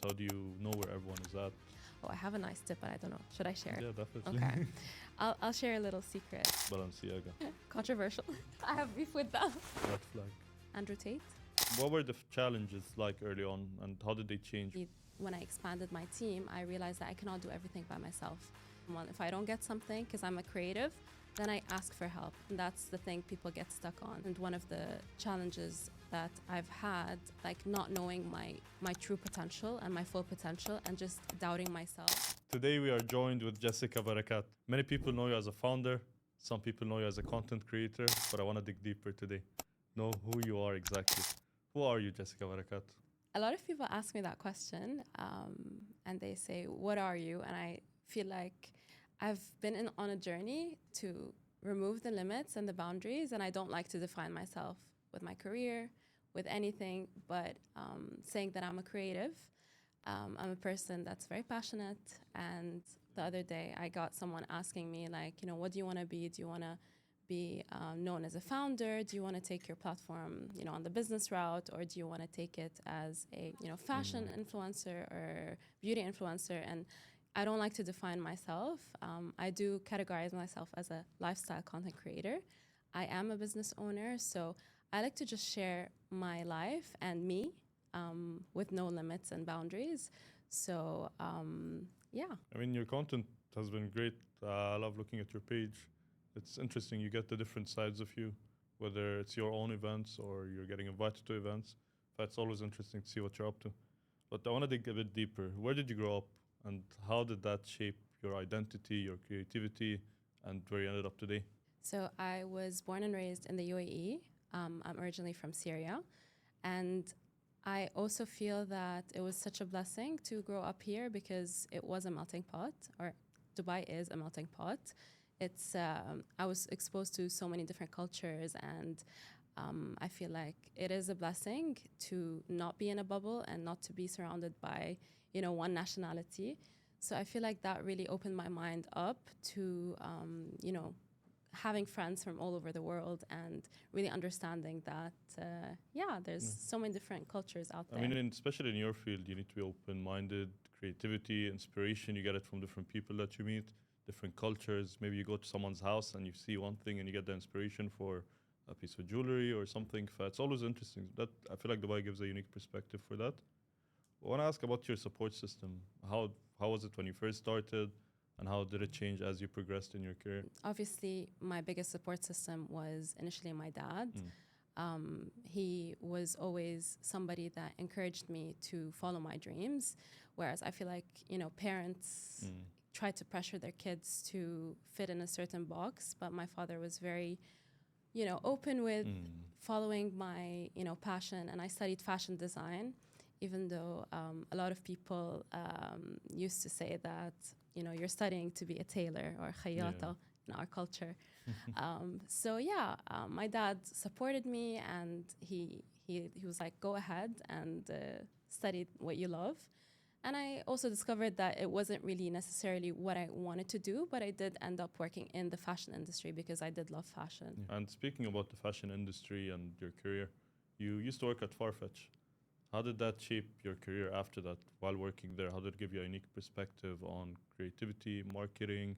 How do you know where everyone is at? Oh, I have a nice tip, but I don't know. Should I share it? Yeah, definitely. Okay. I'll share a little secret. Balenciaga. Controversial. I have beef with that. Red flag. Andrew Tate. What were the challenges like early on, and how did they change? When I expanded my team, I realized that I cannot do everything by myself. If I don't get something, because I'm a creative, then I ask for help. And that's the thing people get stuck on. And one of the challenges that I've had, like not knowing my true potential and my full potential and just doubting myself. Today we are joined with Jessica Barakat. Many people know you as a founder. Some people know you as a content creator, but I want to dig deeper today. Know who you are exactly. Who are you, Jessica Barakat? A lot of people ask me that question, and they say, what are you? And I feel like I've been on a journey to remove the limits and the boundaries, and I don't like to define myself with my career, with anything, but saying that I'm a creative. I'm a person that's very passionate, and the other day I got someone asking me, like, what do you want to be? Do you want to be known as a founder? Do you want to take your platform, on the business route, or do you want to take it as a, fashion influencer or beauty influencer? And I don't like to define myself. I do categorize myself as a lifestyle content creator. I am a business owner, so I like to just share my life and me with no limits and boundaries. So, yeah. I mean, your content has been great. I love looking at your page. It's interesting. You get the different sides of you, whether it's your own events or you're getting invited to events. But it's always interesting to see what you're up to. But I want to dig a bit deeper. Where did you grow up, and how did that shape your identity, your creativity, and where you ended up today? So I was born and raised in the UAE. I'm originally from Syria. And I also feel that it was such a blessing to grow up here because it was a melting pot, or Dubai is a melting pot. It's I was exposed to so many different cultures, and I feel like it is a blessing to not be in a bubble and not to be surrounded by, one nationality. So I feel like that really opened my mind up to, having friends from all over the world and really understanding that, there's so many different cultures out there. I mean, especially in your field, you need to be open-minded, creativity, inspiration. You get it from different people that you meet, different cultures. Maybe you go to someone's house and you see one thing and you get the inspiration for a piece of jewelry or something. It's always interesting. That I feel like Dubai gives a unique perspective for that. I want to ask about your support system. How was it when you first started, and how did it change as you progressed in your career? Obviously, my biggest support system was initially my dad. He was always somebody that encouraged me to follow my dreams, whereas I feel like, parents try to pressure their kids to fit in a certain box, but my father was very, open with following my, passion, and I studied fashion design, even though a lot of people used to say that, you're studying to be a tailor or khayyata in our culture. My dad supported me, and he was like, go ahead and study what you love. And I also discovered that it wasn't really necessarily what I wanted to do, but I did end up working in the fashion industry because I did love fashion. Yeah. And speaking about the fashion industry and your career, you used to work at Farfetch. How did that shape your career after that while working there? How did it give you a unique perspective on creativity, marketing,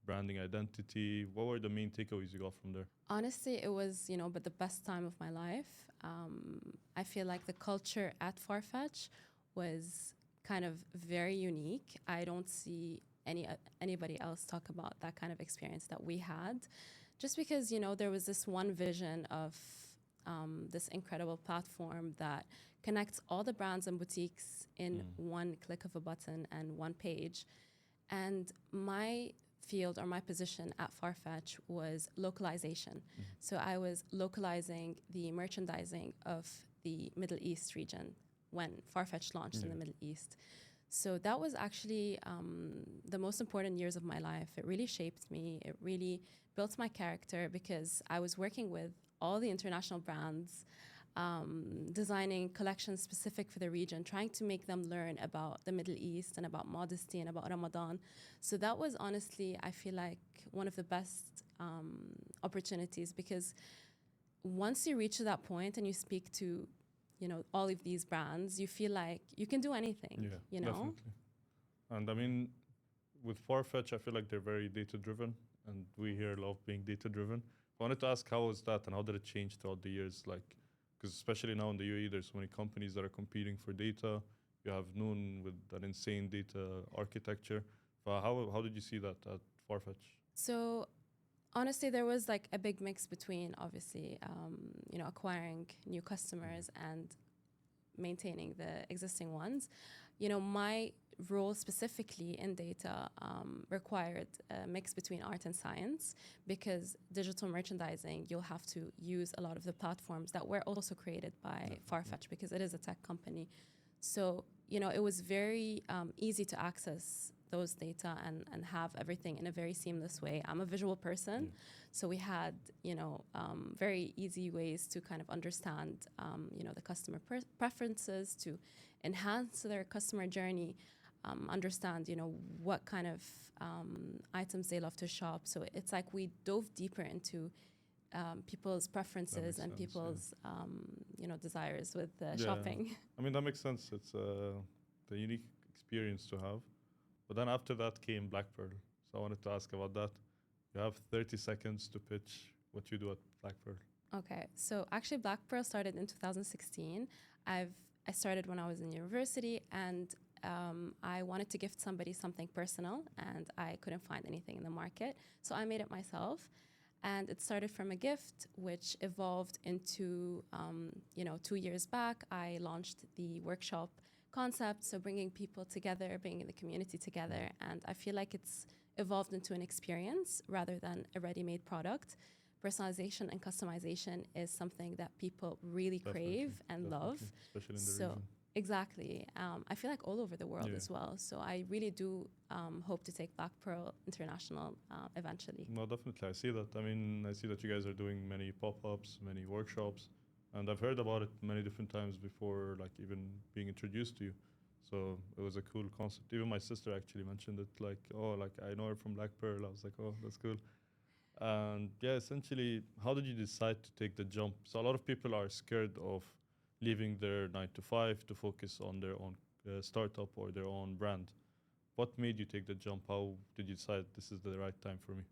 branding identity? What were the main takeaways you got from there? Honestly, it was, but the best time of my life. I feel like the culture at Farfetch was kind of very unique. I don't see anybody else talk about that kind of experience that we had, just because, there was this one vision of this incredible platform that connects all the brands and boutiques in one click of a button and one page. And my field or my position at Farfetch was localization. So I was localizing the merchandising of the Middle East region when Farfetch launched in the Middle East. So that was actually the most important years of my life. It really shaped me. It really built my character because I was working with all the international brands, designing collections specific for the region, trying to make them learn about the Middle East and about Modesty and about Ramadan. So that was honestly, I feel like, one of the best opportunities, because once you reach that point and you speak to all of these brands, you feel like you can do anything, Yeah, definitely. And I mean, with Farfetch, I feel like they're very data driven, and we here love being data driven. I wanted to ask, how was that, and how did it change throughout the years? Like, because especially now in the UAE, there's so many companies that are competing for data. You have Noon with an insane data architecture. But how did you see that at Farfetch? So honestly, there was like a big mix between obviously, acquiring new customers and maintaining the existing ones. My role specifically in data required a mix between art and science, because digital merchandising, you'll have to use a lot of the platforms that were also created by Farfetch, because it is a tech company. So, it was very easy to access those data and have everything in a very seamless way. I'm a visual person, so we had, very easy ways to kind of understand, the customer preferences, to enhance their customer journey, understand, what kind of items they love to shop. So it's like we dove deeper into people's preferences and sense, people's, desires with Yeah. shopping. I mean, that makes sense. It's the unique experience to have. But then after that came Black Pearl. So I wanted to ask about that. You have 30 seconds to pitch what you do at Black Pearl. Okay, so actually Black Pearl started in 2016. I started when I was in university, and I wanted to gift somebody something personal, and I couldn't find anything in the market. So I made it myself. And it started from a gift, which evolved into, 2 years back, I launched the workshop concept. So bringing people together, bringing the community together. And I feel like it's evolved into an experience rather than a ready-made product. Personalization and customization is something that people really crave and love. Especially in the region. Exactly. I feel like all over the world as well. So I really do hope to take Black Pearl international eventually. No, definitely. I see that. I mean, I see that you guys are doing many pop-ups, many workshops, and I've heard about it many different times before, like even being introduced to you. So it was a cool concept. Even my sister actually mentioned it, like, oh, like I know her from Black Pearl. I was like, oh, that's cool. And yeah, essentially, how did you decide to take the jump? So a lot of people are scared of leaving their 9 to 5 to focus on their own startup or their own brand. What made you take the jump? How did you decide this is the right time for me?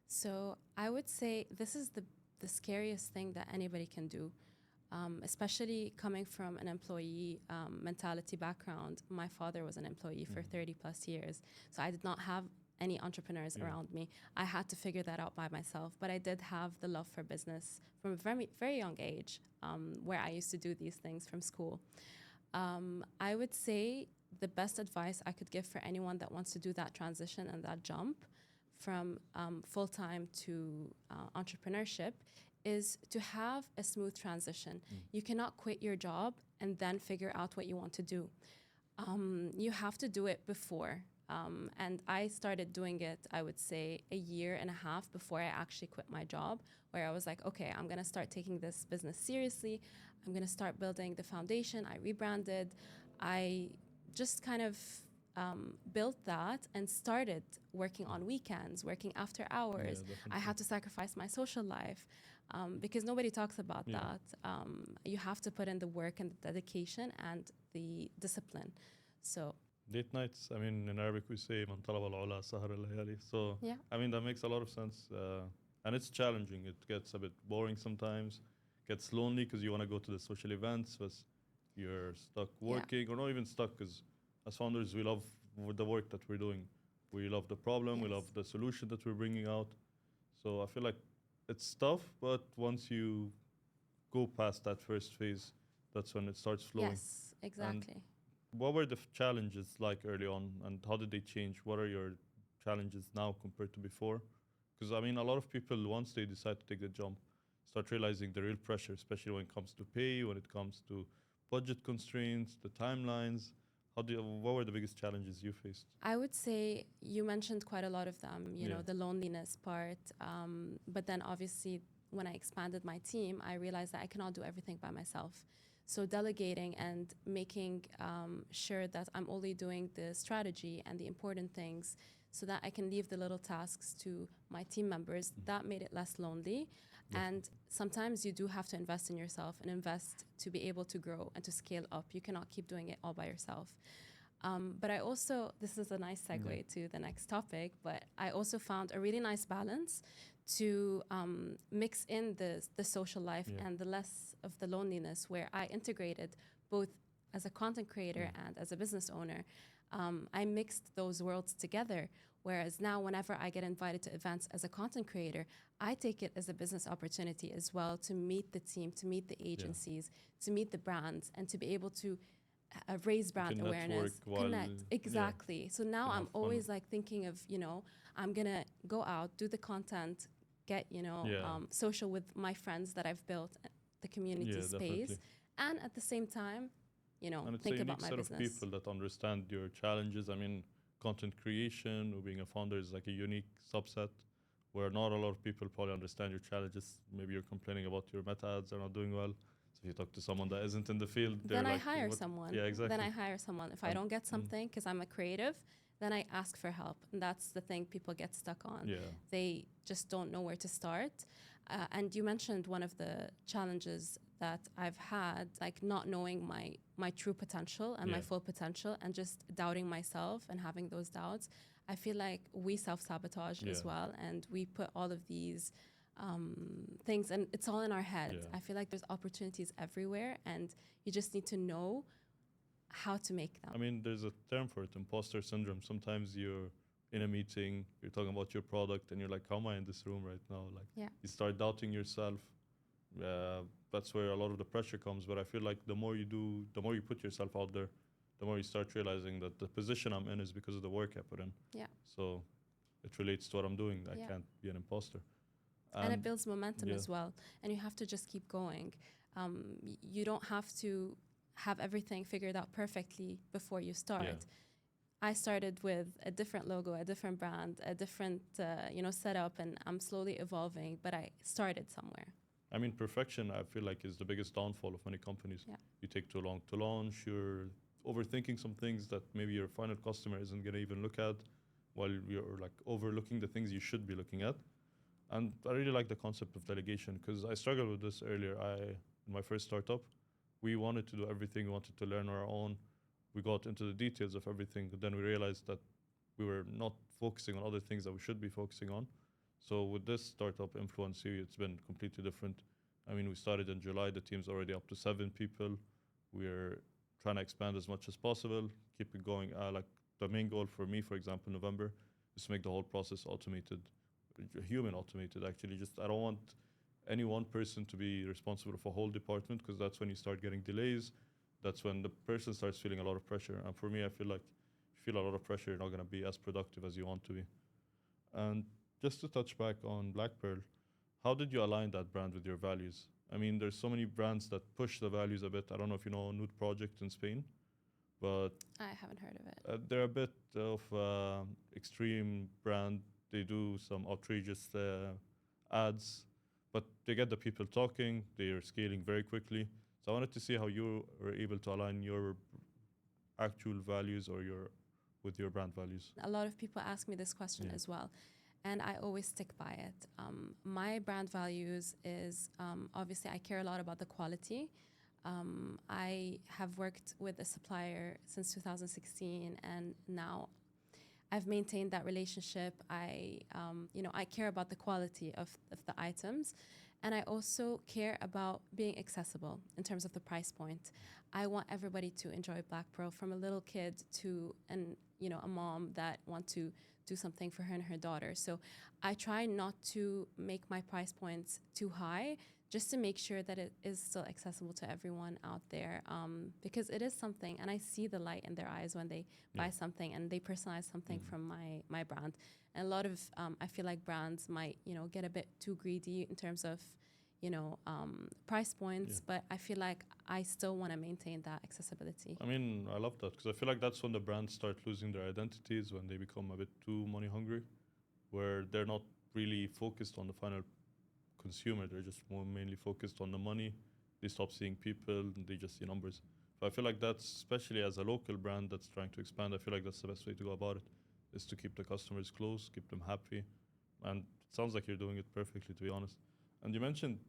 So I would say this is the scariest thing that anybody can do, especially coming from an employee mentality background. My father was an employee for 30 plus years, so I did not have any entrepreneurs around me. I had to figure that out by myself, but I did have the love for business from a very, very young age, where I used to do these things from school. I would say the best advice I could give for anyone that wants to do that transition and that jump from full-time to entrepreneurship is to have a smooth transition. You cannot quit your job and then figure out what you want to do. You have to do it before. And I started doing it, I would say, a year and a half before I actually quit my job, where I was like, okay, I'm going to start taking this business seriously. I'm going to start building the foundation. I rebranded. I just kind of built that and started working on weekends, working after hours. I had to sacrifice my social life because nobody talks about that. You have to put in the work and the dedication and the discipline. So late nights, I mean, in Arabic we say man talab al-ula sahar al-layali. So, yeah. I mean, that makes a lot of sense. And it's challenging. It gets a bit boring sometimes. Gets lonely because you want to go to the social events, but you're stuck working, or not even stuck, because as founders, we love the work that we're doing. We love the problem. We love the solution that we're bringing out. So I feel like it's tough, but once you go past that first phase, that's when it starts flowing. Yes, exactly. And what were the challenges like early on, and how did they change? What are your challenges now compared to before? Because I mean, a lot of people, once they decide to take the jump, start realizing the real pressure, especially when it comes to pay, when it comes to budget constraints, the timelines. What were the biggest challenges you faced? I would say you mentioned quite a lot of them, you know, the loneliness part. But then obviously when I expanded my team, I realized that I cannot do everything by myself. So delegating and making sure that I'm only doing the strategy and the important things so that I can leave the little tasks to my team members, that made it less lonely. And sometimes you do have to invest in yourself and invest to be able to grow and to scale up. You cannot keep doing it all by yourself. But I also, this is a nice segue to the next topic, but I also found a really nice balance to mix in the social life and the less of the loneliness, where I integrated both as a content creator and as a business owner. I mixed those worlds together. Whereas now, whenever I get invited to events as a content creator, I take it as a business opportunity as well to meet the team, to meet the agencies, to meet the brands, and to be able to raise brand awareness, connect. Exactly. So now I'm always like thinking of, I'm going to go out, do the content, get, social with my friends that I've built, the community space. Definitely. And at the same time, and think about my business. It's a unique set of people that understand your challenges. I mean, content creation or being a founder is like a unique subset where not a lot of people probably understand your challenges. Maybe you're complaining about your meta ads are not doing well. So if you talk to someone that isn't in the field, then I hire someone. Yeah, exactly. Then I hire someone. If I don't get something because I'm a creative, then I ask for help. And that's the thing people get stuck on. Yeah. They just don't know where to start. And you mentioned one of the challenges that I've had, like not knowing my true potential and my full potential and just doubting myself and having those doubts. I feel like we self-sabotage as well. And we put all of these things, and it's all in our head. I feel like there's opportunities everywhere, and you just need to know how to make them. I mean, there's a term for it, imposter syndrome. Sometimes you're in a meeting, you're talking about your product, and you're like, how am I in this room right now? Like, you start doubting yourself. That's where a lot of the pressure comes. But I feel like the more you do, the more you put yourself out there, the more you start realizing that the position I'm in is because of the work I put in. So it relates to what I'm doing. I can't be an imposter. And it builds momentum as well. And you have to just keep going. You don't have to have everything figured out perfectly before you start. I started with a different logo, a different brand, a different setup, and I'm slowly evolving, but I started somewhere. I mean, perfection, I feel like, is the biggest downfall of many companies. You take too long to launch, you're overthinking some things that maybe your final customer isn't going to even look at, while you're like overlooking the things you should be looking at. And I really like the concept of delegation, because I struggled with this earlier. In my first startup, we wanted to do everything, we wanted to learn our own. We got into the details of everything, but then we realized that we were not focusing on other things that we should be focusing on. So with this startup, Influency, it's been completely different. I mean, we started in July, the team's already up to 7 people. We're trying to expand as much as possible, keep it going. Like the main goal for me, for example, November, is to make the whole process automated, human automated actually. Just I don't want any one person to be responsible for a whole department, because that's when you start getting delays. That's when the person starts feeling a lot of pressure. And for me, I feel like if you feel a lot of pressure, you're not going to be as productive as you want to be. And just to touch back on Black Pearl, how did you align that brand with your values? I mean, there's so many brands that push the values a bit. I don't know if you know Nude Project in Spain, but I haven't heard of it. They're a bit of extreme brand. They do some outrageous ads, but they get the people talking. They are scaling very quickly. So I wanted to see how you were able to align your actual values or with your brand values. A lot of people ask me this question as well, and I always stick by it. My brand values is obviously I care a lot about the quality. I have worked with a supplier since 2016, and now I've maintained that relationship. I care about the quality of the items. And I also care about being accessible in terms of the price point. I want everybody to enjoy Black Pearl, from a little kid to a mom that want to do something for her and her daughter. So I try not to make my price points too high, just to make sure that it is still accessible to everyone out there, because it is something, and I see the light in their eyes when they buy something and they personalize something from my brand. And a lot of, I feel like brands might, get a bit too greedy in terms of, price points, but I feel like I still want to maintain that accessibility. I mean, I love that, because I feel like that's when the brands start losing their identities, when they become a bit too money hungry, where they're not really focused on the final consumer. They're just more mainly focused on the money. They stop seeing people and they just see numbers. So I feel like that's, especially as a local brand that's trying to expand, I feel like that's the best way to go about it, is to keep the customers close, keep them happy. And it sounds like you're doing it perfectly, to be honest. And you mentioned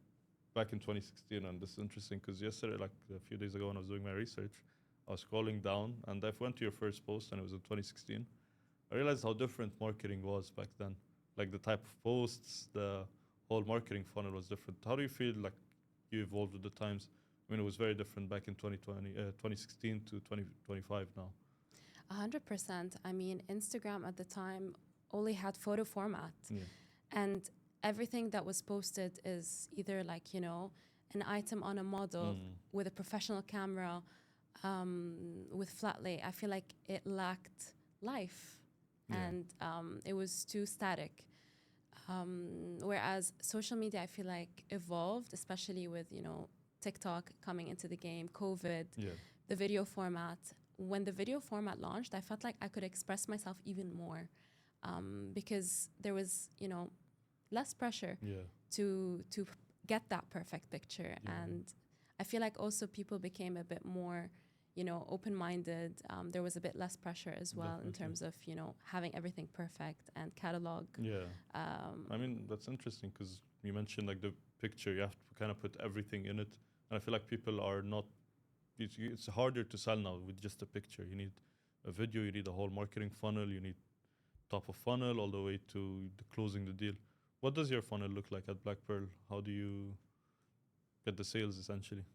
back in 2016, and this is interesting because yesterday, like a few days ago, when I was doing my research, I was scrolling down and I went to your first post, and it was in 2016. I realized how different marketing was back then. Like the type of posts, the whole marketing funnel was different. How do you feel like you evolved with the times? I mean, it was very different back in 2016 to 2025 now. 100%. I mean, Instagram at the time only had photo format. Yeah. And everything that was posted is either like, an item on a model with a professional camera, with flat lay. I feel like it lacked life. Yeah. And it was too static. Whereas social media, I feel like evolved, especially with, TikTok coming into the game, COVID, Yeah. the video format. When the video format launched, I felt like I could express myself even more, because there was, less pressure Yeah. to get that perfect picture. Yeah. And I feel like also people became a bit more, open-minded. There was a bit less pressure as well. Definitely. In terms of, having everything perfect and catalog. Yeah. I mean, that's interesting because you mentioned like the picture, you have to kind of put everything in it. And I feel like people are not, it's harder to sell now with just a picture. You need a video, you need a whole marketing funnel, you need top of funnel all the way to the closing the deal. What does your funnel look like at Black Pearl? How do you get the sales essentially?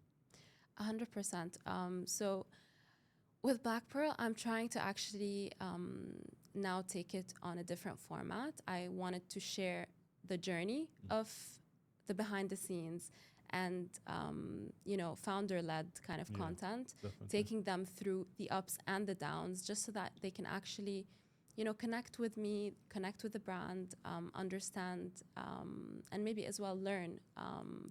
100%. So with Black Pearl, I'm trying to actually now take it on a different format. I wanted to share the journey of the behind the scenes and, founder-led kind of content, Definitely. taking them through the ups and the downs just so that they can actually, connect with me, connect with the brand, understand, and maybe as well learn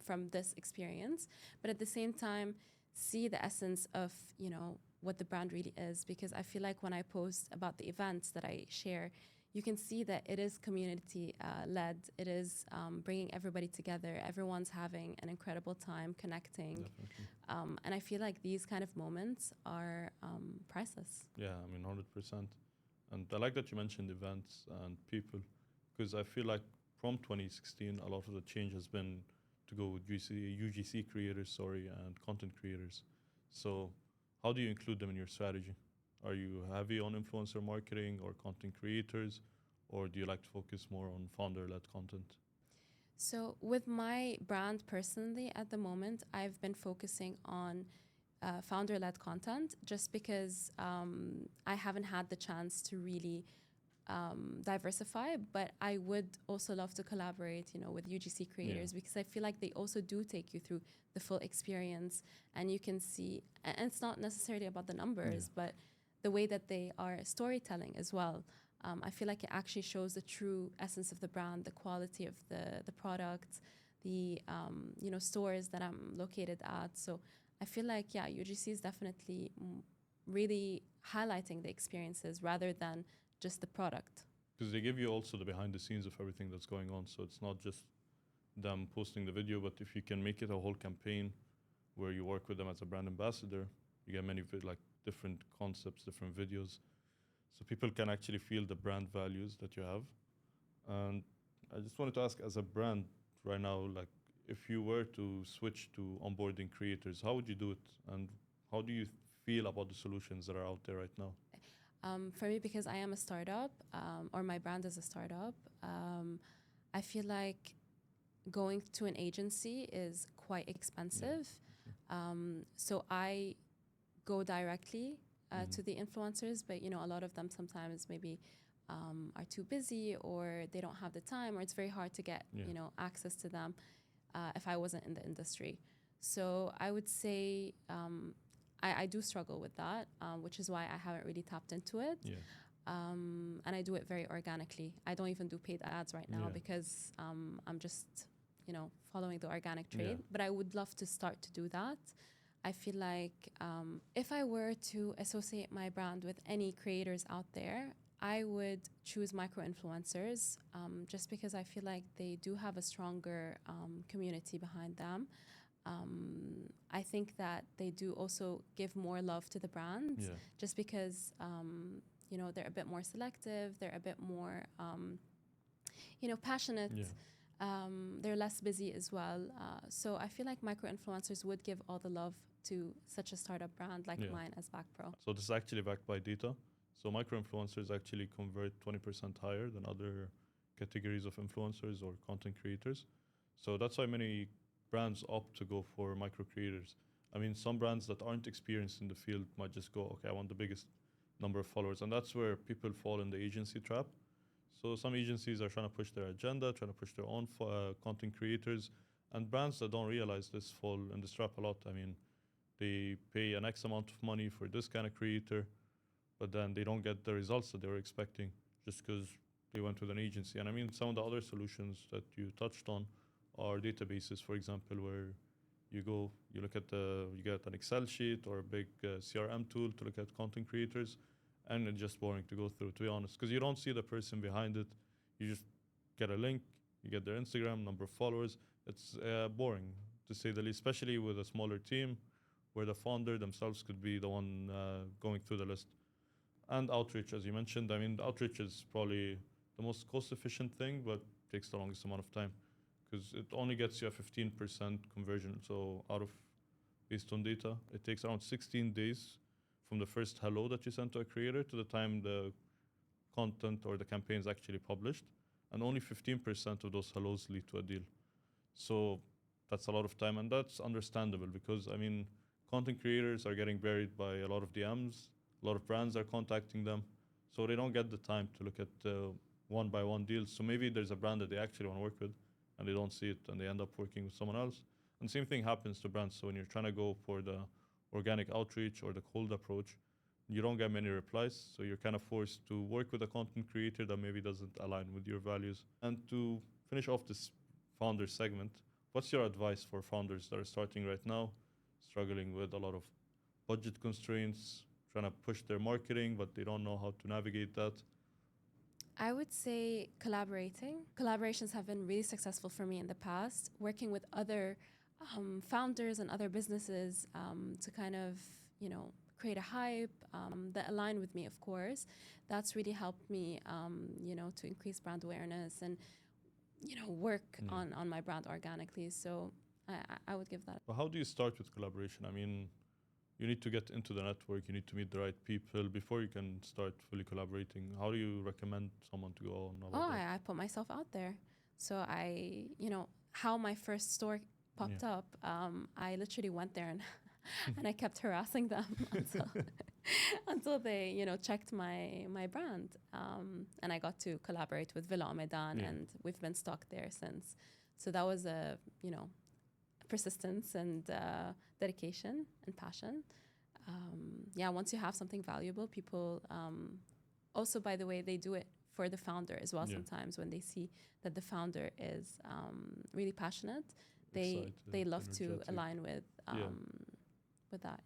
from this experience. But at the same time, see the essence of, what the brand really is. Because I feel like when I post about the events that I share, you can see that it is community led. It is bringing everybody together. Everyone's having an incredible time connecting. And I feel like these kind of moments are priceless. Yeah, I mean, 100%. And I like that you mentioned events and people, because I feel like from 2016, a lot of the change has been to go with UGC creators, and content creators. So how do you include them in your strategy? Are you heavy on influencer marketing or content creators, or do you like to focus more on founder-led content? So with my brand personally, at the moment, I've been focusing on founder-led content just because I haven't had the chance to really diversify, but I would also love to collaborate, with UGC creators because I feel like they also do take you through the full experience, and you can see, and it's not necessarily about the numbers, but the way that they are storytelling as well. I feel like it actually shows the true essence of the brand, the quality of the product, the stores that I'm located at. So I feel like UGC is definitely really highlighting the experiences rather than just the product. Because they give you also the behind the scenes of everything that's going on. So it's not just them posting the video, but if you can make it a whole campaign where you work with them as a brand ambassador, you get many different concepts, different videos. So people can actually feel the brand values that you have. And I just wanted to ask, as a brand right now, like if you were to switch to onboarding creators, how would you do it? And how do you feel about the solutions that are out there right now? For me, because I am a startup, or my brand is a startup, I feel like going to an agency is quite expensive. So I go directly to the influencers, but a lot of them sometimes maybe are too busy, or they don't have the time, or it's very hard to get access to them if I wasn't in the industry. So I would say I do struggle with that, which is why I haven't really tapped into it. And I do it very organically. I don't even do paid ads right now because I'm just, following the organic trade. But I would love to start to do that. I feel like if I were to associate my brand with any creators out there, I would choose micro-influencers just because I feel like they do have a stronger community behind them. I think that they do also give more love to the brand just because, they're a bit more selective, they're a bit more, passionate They're less busy as well. So I feel like micro-influencers would give all the love to such a startup brand like mine as BackPro. So this is actually backed by data. So micro-influencers actually convert 20% higher than other categories of influencers or content creators. So that's why many brands opt to go for micro creators. I mean, some brands that aren't experienced in the field might just go, okay, I want the biggest number of followers. And that's where people fall in the agency trap. So some agencies are trying to push their agenda, trying to push their own content creators. And brands that don't realize this fall in this trap a lot. I mean, they pay an X amount of money for this kind of creator, but then they don't get the results that they were expecting just because they went with an agency. And I mean, some of the other solutions that you touched on are databases, for example, where you go, you look at you get an Excel sheet or a big CRM tool to look at content creators, and it's just boring to go through, to be honest, because you don't see the person behind it. You just get a link, you get their Instagram, number of followers. It's boring, to say the least, especially with a smaller team where the founder themselves could be the one going through the list. And outreach, as you mentioned. I mean, outreach is probably the most cost-efficient thing, but takes the longest amount of time because it only gets you a 15% conversion. So based on data, it takes around 16 days from the first hello that you send to a creator to the time the content or the campaign is actually published. And only 15% of those hellos lead to a deal. So that's a lot of time, and that's understandable because, I mean, content creators are getting buried by a lot of DMs. A lot of brands are contacting them, so they don't get the time to look at one-by-one deals. So maybe there's a brand that they actually want to work with, and they don't see it, and they end up working with someone else. And same thing happens to brands. So when you're trying to go for the organic outreach or the cold approach, you don't get many replies. So you're kind of forced to work with a content creator that maybe doesn't align with your values. And to finish off this founder segment, what's your advice for founders that are starting right now, struggling with a lot of budget constraints, trying to push their marketing, but they don't know how to navigate that? I would say collaborating. Collaborations have been really successful for me in the past, working with other founders and other businesses to kind of, create a hype that align with me, of course. That's really helped me, to increase brand awareness and, work on my brand organically. So I would give that. But how do you start with collaboration? I mean, you need to get into the network, you need to meet the right people before you can start fully collaborating. How do you recommend someone to go on? I put myself out there. So how my first store popped up, I literally went there and and I kept harassing them until they, checked my brand. And I got to collaborate with Villa Omedan, and we've been stuck there since. So that was persistence and dedication and passion. Once you have something valuable, people also, by the way, they do it for the founder as well. Sometimes when they see that the founder is really passionate, they love to align with that.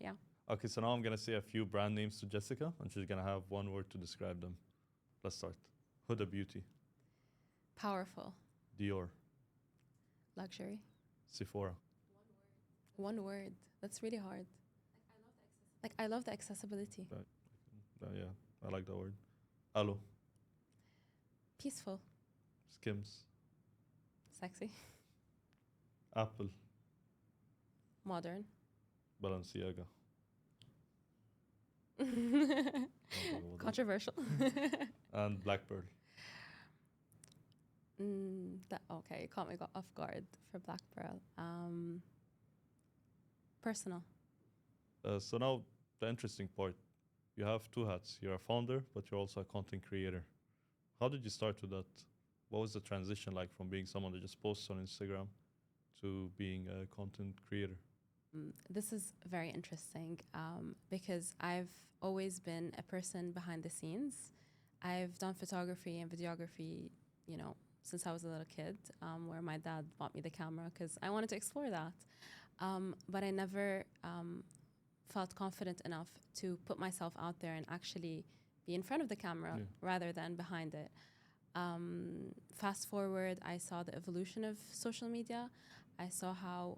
Okay, so now I'm gonna say a few brand names to Jessica, and she's gonna have one word to describe them. Let's start. Huda Beauty. Powerful. Dior. Luxury. Sephora. One word. That's really hard. I love the accessibility. Yeah, I like that word. Alo. Peaceful. Skims. Sexy. Apple. Modern. Balenciaga. Controversial. And Black Pearl. Okay, you caught me off guard for Black Pearl. Personal. So now the interesting part. You have two hats. You're a founder, but you're also a content creator. How did you start with that? What was the transition like from being someone that just posts on Instagram to being a content creator? This is very interesting because I've always been a person behind the scenes. I've done photography and videography, since I was a little kid, where my dad bought me the camera because I wanted to explore that. But I never felt confident enough to put myself out there and actually be in front of the camera rather than behind it. Fast forward, I saw the evolution of social media. I saw how,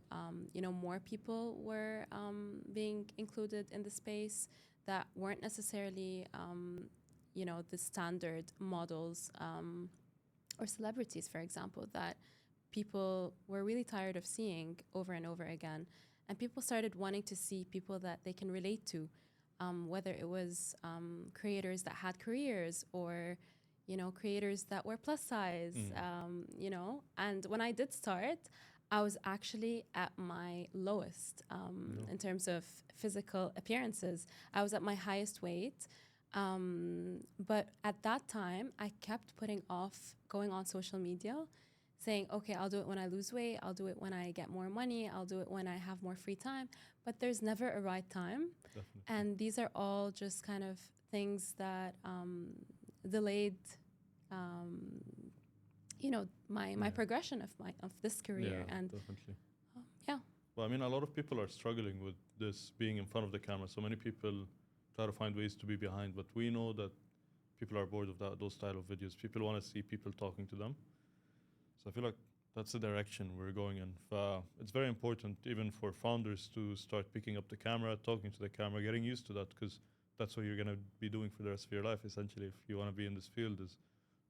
more people were being included in the space that weren't necessarily, the standard models or celebrities, for example, that people were really tired of seeing over and over again. And people started wanting to see people that they can relate to, whether it was creators that had careers or, creators that were plus size, And when I did start, I was actually at my lowest in terms of physical appearances. I was at my highest weight. But at that time, I kept putting off going on social media, saying, okay, I'll do it when I lose weight. I'll do it when I get more money. I'll do it when I have more free time. But there's never a right time. Definitely. And these are all just kind of things that delayed, my progression of this career. Yeah, And definitely. yeah. Well, I mean, a lot of people are struggling with this being in front of the camera. So many people try to find ways to be behind, but we know that people are bored of those style of videos. People want to see people talking to them. So I feel like that's the direction we're going in. It's very important even for founders to start picking up the camera, talking to the camera, getting used to that, because that's what you're going to be doing for the rest of your life, essentially, if you want to be in this field, is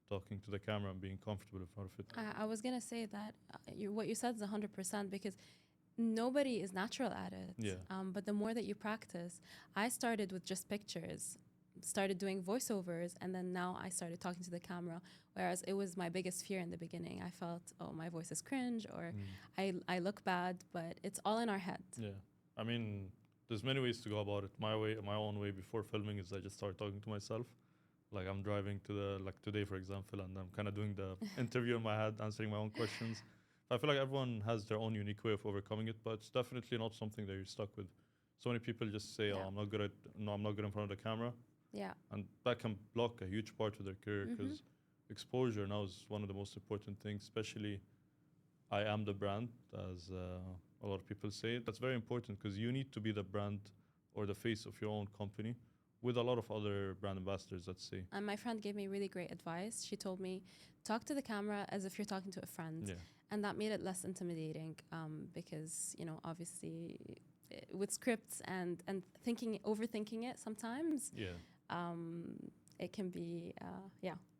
talking to the camera and being comfortable in front of it. I was going to say that what you said is 100%, because nobody is natural at it. Yeah. But the more that you practice, I started with just pictures, started doing voiceovers, and then now I started talking to the camera, whereas it was my biggest fear in the beginning. I felt, oh, my voice is cringe, or I look bad, but it's all in our head. Yeah. I mean, there's many ways to go about it. My own way before filming is I just start talking to myself. Like I'm driving to today, for example, and I'm kind of doing the interview in my head, answering my own questions. I feel like everyone has their own unique way of overcoming it, but it's definitely not something that you're stuck with. So many people just say, "Oh, I'm not good in front of the camera," Yeah. and that can block a huge part of their career, because exposure now is one of the most important things. Especially, I am the brand, as a lot of people say. That's very important because you need to be the brand or the face of your own company, with a lot of other brand ambassadors, let's say. And my friend gave me really great advice. She told me, talk to the camera as if you're talking to a friend. Yeah. And that made it less intimidating because, obviously with scripts and overthinking it sometimes, Yeah. it can be,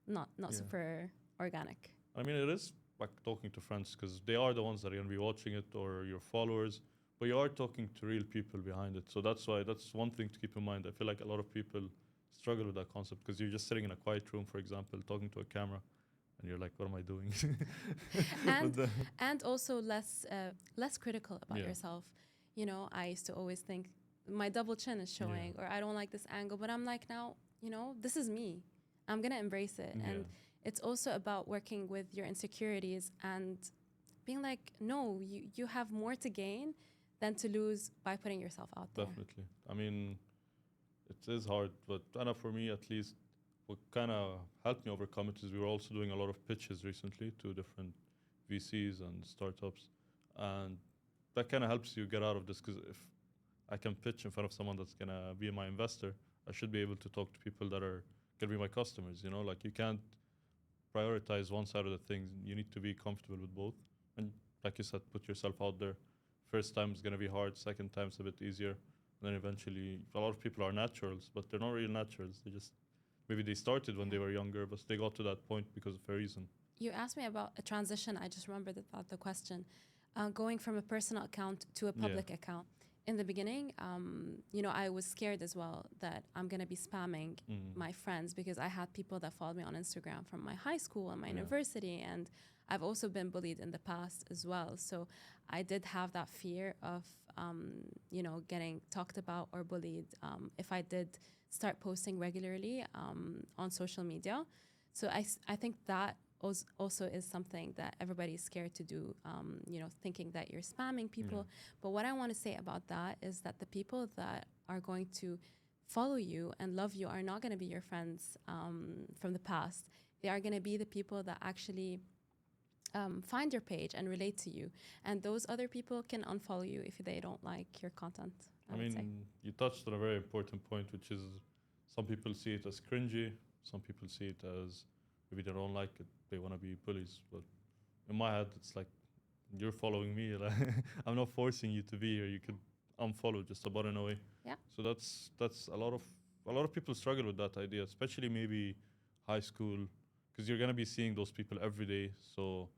not super organic. I mean, it is like talking to friends, because they are the ones that are going to be watching it, or your followers, but you are talking to real people behind it. So that's one thing to keep in mind. I feel like a lot of people struggle with that concept, because you're just sitting in a quiet room, for example, talking to a camera, and you're like, what am I doing? and also less critical about yourself. I used to always think my double chin is showing, or I don't like this angle, but I'm like, now, this is me. I'm going to embrace it. And it's also about working with your insecurities and being like, no, you have more to gain than to lose by putting yourself out there. Definitely. I mean, it is hard, but for me at least, what kind of helped me overcome it is we were also doing a lot of pitches recently to different VCs and startups, and that kind of helps you get out of this, because if I can pitch in front of someone that's going to be my investor, I should be able to talk to people that are going to be my customers, like you can't prioritize one side of the things. You need to be comfortable with both, and like you said, put yourself out there. First time is going to be hard, second time's a bit easier, and then eventually a lot of people are naturals, but they're not really naturals. Maybe they started when they were younger, but they got to that point because of a reason. You asked me about a transition. I just remembered about the question. Going from a personal account to a public account. In the beginning, I was scared as well that I'm going to be spamming my friends, because I had people that followed me on Instagram from my high school and my university, and I've also been bullied in the past as well. So I did have that fear of, getting talked about or bullied if I did start posting regularly on social media. So I think that also is something that everybody is scared to do, thinking that you're spamming people. But what I want to say about that is that the people that are going to follow you and love you are not going to be your friends from the past. They are going to be the people that actually find your page and relate to you. And those other people can unfollow you if they don't like your content. I mean, you touched on a very important point, which is some people see it as cringy. Some people see it as maybe they don't like it. They want to be bullies. But in my head, it's like, you're following me. Like, I'm not forcing you to be here. You could unfollow just a button away. Yeah. So that's a lot of people struggle with that idea, especially maybe high school, because you're gonna be seeing those people every day. So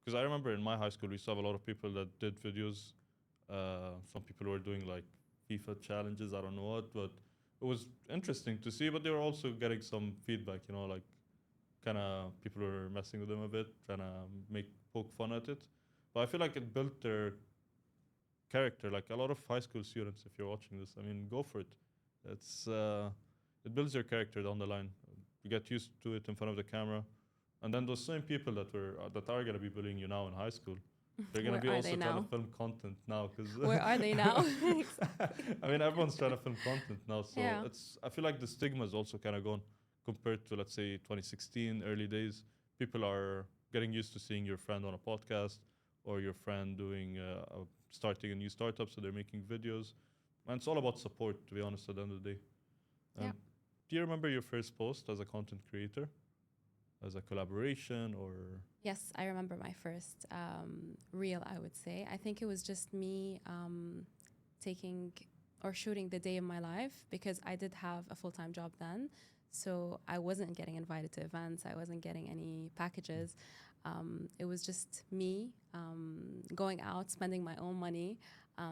because I remember in my high school we saw a lot of people that did videos. Some people were doing like FIFA challenges, I don't know what, but it was interesting to see. But they were also getting some feedback, you know, like kind of people were messing with them a bit, trying to make poke fun at it. But I feel like it built their character. Like a lot of high school students, if you're watching this, I mean, go for it. It's it builds your character down the line. You get used to it in front of the camera, and then those same people that are gonna be bullying you now in high school, they're gonna Where be are also they trying now? to film content now. Because Where are they now? I mean, everyone's trying to film content now, so Yeah. it's. I feel like the stigma is also kind of gone compared to, let's say, 2016 early days. People are getting used to seeing your friend on a podcast or your friend doing starting a new startup, so they're making videos, and it's all about support. To be honest, at the end of the day. Yeah. Do you remember your first post as a content creator, as a collaboration, or? Yes, I remember my first reel, I would say. I think it was just me taking or shooting the day of my life, because I did have a full-time job then. So I wasn't getting invited to events. I wasn't getting any packages. It was just me going out, spending my own money,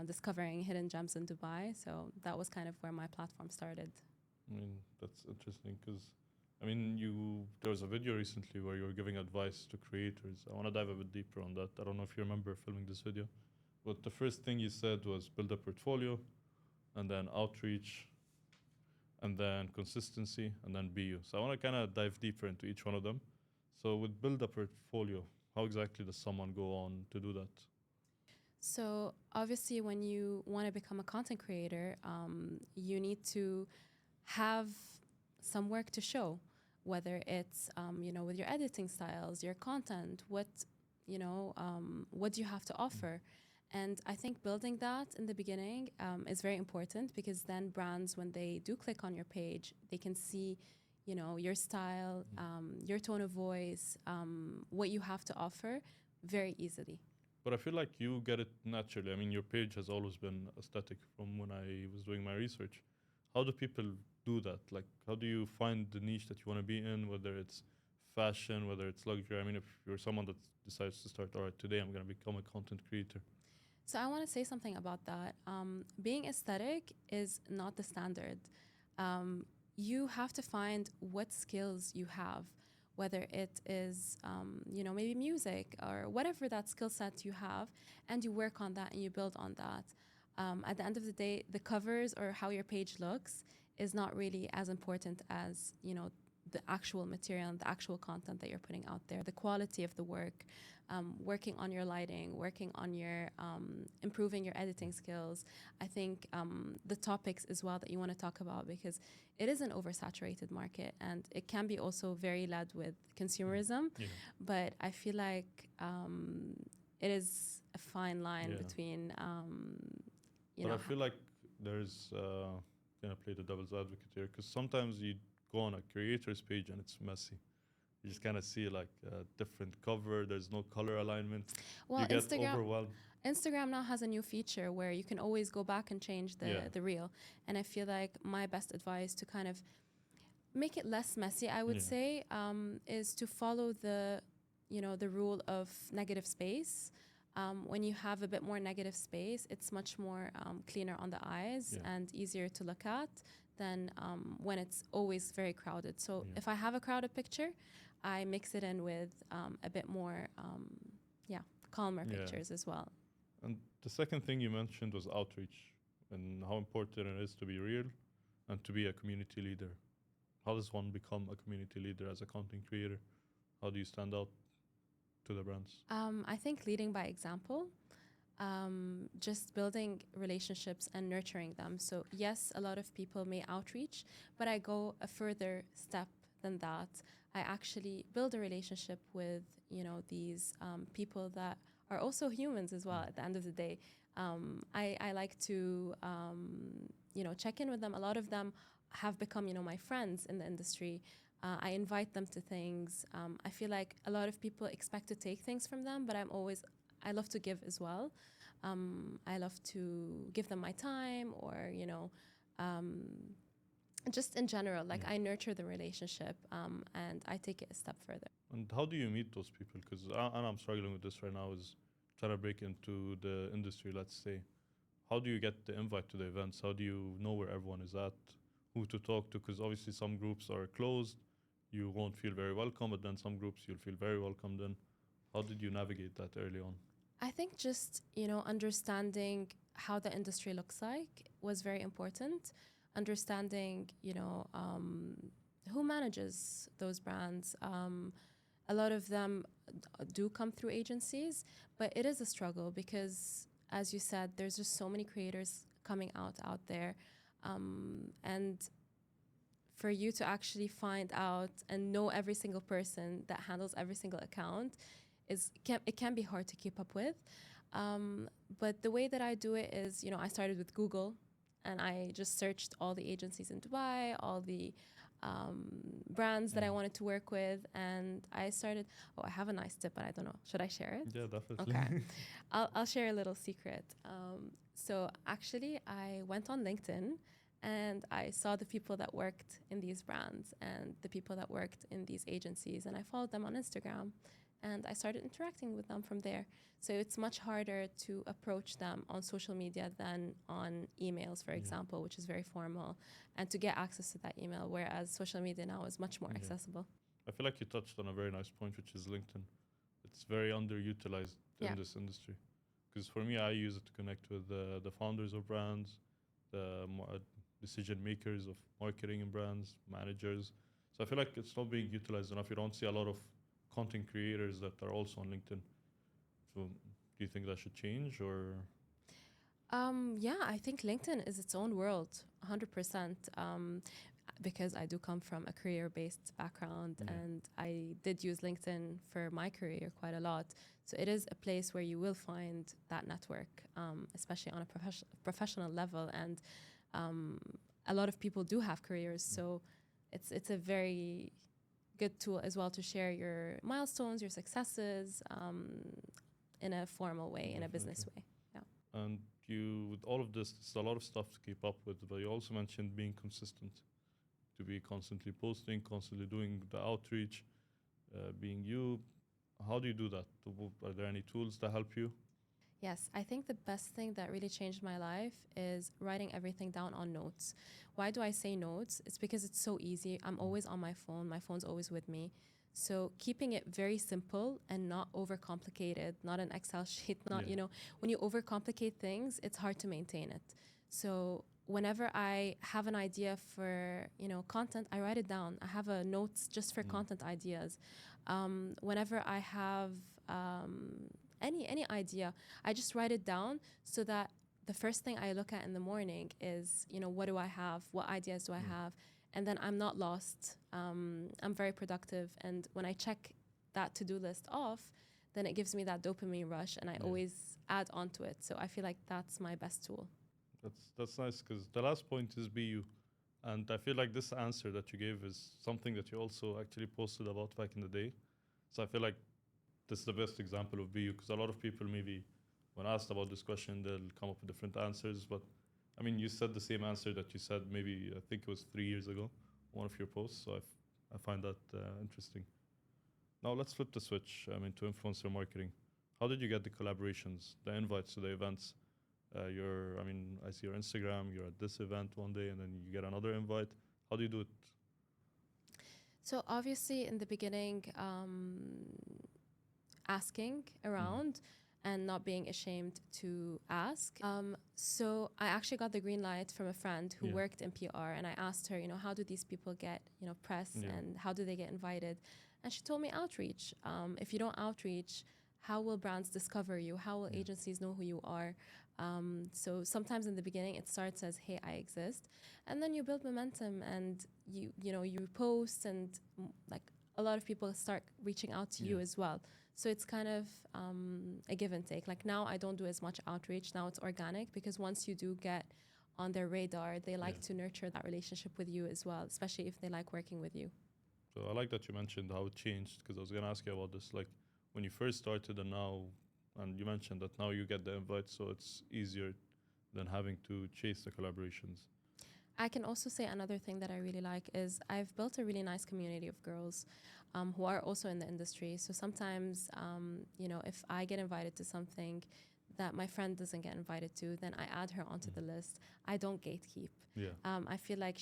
discovering hidden gems in Dubai. So that was kind of where my platform started. I mean, that's interesting because, I mean, there was a video recently where you were giving advice to creators. I want to dive a bit deeper on that. I don't know if you remember filming this video, but the first thing you said was build a portfolio, and then outreach, and then consistency, and then be you. So I want to kind of dive deeper into each one of them. So with build a portfolio, how exactly does someone go on to do that? So obviously, when you want to become a content creator, you need to have some work to show, whether it's with your editing styles, your content, what do you have to offer. And I think building that in the beginning is very important, because then brands, when they do click on your page, they can see your style, your tone of voice, what you have to offer very easily. But I feel like you get it naturally. I mean, your page has always been aesthetic from when I was doing my research. How do people do that? Like, how do you find the niche that you want to be in, whether it's fashion, whether it's luxury? I mean, if you're someone that decides to start, all right, today I'm going to become a content creator. So I want to say something about that. Being aesthetic is not the standard. You have to find what skills you have, whether it is, maybe music or whatever that skill set you have, and you work on that and you build on that. At the end of the day, the covers or how your page looks is not really as important as, the actual material and the actual content that you're putting out there, the quality of the work, working on your lighting, working on your improving your editing skills. I think the topics as well that you want to talk about, because it is an oversaturated market and it can be also very led with consumerism. Yeah. But I feel like it is a fine line between, But I feel like there's, gonna play the devil's advocate here, because sometimes you go on a creator's page and it's messy. You just kind of see like a different cover. There's no color alignment. well, You get overwhelmed. Instagram now has a new feature where you can always go back and change the reel. And I feel like my best advice to kind of make it less messy, I would say, is to follow the rule of negative space. When you have a bit more negative space, it's much more cleaner on the eyes and easier to look at than when it's always very crowded. So if I have a crowded picture, I mix it in with a bit more, calmer pictures as well. And the second thing you mentioned was outreach and how important it is to be real and to be a community leader. How does one become a community leader as a content creator? How do you stand out to the brands? I think leading by example, just building relationships and nurturing them. So yes, a lot of people may outreach, but I go a further step than that. I actually build a relationship with, these people that are also humans as well at the end of the day. I like to, check in with them. A lot of them have become, my friends in the industry. I invite them to things. I feel like a lot of people expect to take things from them, but I love to give as well. I love to give them my time or, just in general, like Yeah. I nurture the relationship, and I take it a step further. And how do you meet those people? Because and I'm struggling with this right now, is trying to break into the industry, let's say. How do you get the invite to the events? How do you know where everyone is at, who to talk to? Because obviously some groups are closed, you won't feel very welcome, but then some groups you'll feel very welcome then. How did you navigate that early on? I think just, understanding how the industry looks like was very important. Understanding, who manages those brands. A lot of them do come through agencies, but it is a struggle because, as you said, there's just so many creators coming out there. And for you to actually find out and know every single person that handles every single account it can be hard to keep up with. But the way that I do it is, I started with Google and I just searched all the agencies in Dubai, all the brands that I wanted to work with, and I started. Oh, I have a nice tip, but I don't know. Should I share it? Yeah, definitely. Okay, I'll share a little secret. So actually, I went on LinkedIn and I saw the people that worked in these brands and the people that worked in these agencies, and I followed them on Instagram. And I started interacting with them from there. So it's much harder to approach them on social media than on emails, for example, which is very formal, and to get access to that email, whereas social media now is much more accessible. I feel like you touched on a very nice point, which is LinkedIn. It's very underutilized Yeah. in this industry. Because for me, I use it to connect with the founders of brands, the decision makers of marketing and brands, managers. So I feel like it's not being utilized enough. You don't see a lot of content creators that are also on LinkedIn. So do you think that should change or? Yeah, I think LinkedIn is its own world, 100%. Because I do come from a career-based background and I did use LinkedIn for my career quite a lot. So it is a place where you will find that network, especially on a professional level. And a lot of people do have careers, so it's a very good tool as well to share your milestones, your successes, in a formal way, in a business way. Yeah. And you, with all of this, it's a lot of stuff to keep up with, but you also mentioned being consistent, to be constantly posting, constantly doing the outreach, being you. How do you do that? Are there any tools that help you? Yes, I think the best thing that really changed my life is writing everything down on notes. Why do I say notes? It's because it's so easy. I'm always on my phone. My phone's always with me. So keeping it very simple and not overcomplicated, not an Excel sheet, not, when you overcomplicate things, it's hard to maintain it. So whenever I have an idea for, content, I write it down. I have a notes just for content ideas. Whenever I have any idea, I just write it down so that the first thing I look at in the morning is, what do I have? What ideas do I have? And then I'm not lost. I'm very productive. And when I check that to-do list off, then it gives me that dopamine rush and I always add on to it. So I feel like that's my best tool. That's nice, because the last point is be you. And I feel like this answer that you gave is something that you also actually posted about back in the day. So I feel like this is the best example of be you, because a lot of people maybe when asked about this question, they'll come up with different answers. But I mean, you said the same answer that you said maybe, I think it was 3 years ago, one of your posts. So I find that interesting. Now let's flip the switch, to influencer marketing. How did you get the collaborations, the invites to the events? I see your Instagram, you're at this event one day and then you get another invite. How do you do it? So obviously in the beginning, asking around and not being ashamed to ask. So I actually got the green light from a friend who worked in PR, and I asked her, how do these people get, press and how do they get invited? And she told me outreach. If you don't outreach, how will brands discover you? How will agencies know who you are? So sometimes in the beginning it starts as, hey, I exist, and then you build momentum and you post and like a lot of people start reaching out to you as well. So it's kind of a give and take. Like now I don't do as much outreach. Now it's organic, because once you do get on their radar, they like to nurture that relationship with you as well, especially if they like working with you. So I like that you mentioned how it changed, because I was going to ask you about this. Like when you first started and now, and you mentioned that now you get the invite, so it's easier than having to chase the collaborations. I can also say another thing that I really like is I've built a really nice community of girls who are also in the industry. So sometimes, if I get invited to something that my friend doesn't get invited to, then I add her onto the list. I don't gatekeep. Yeah. I feel like,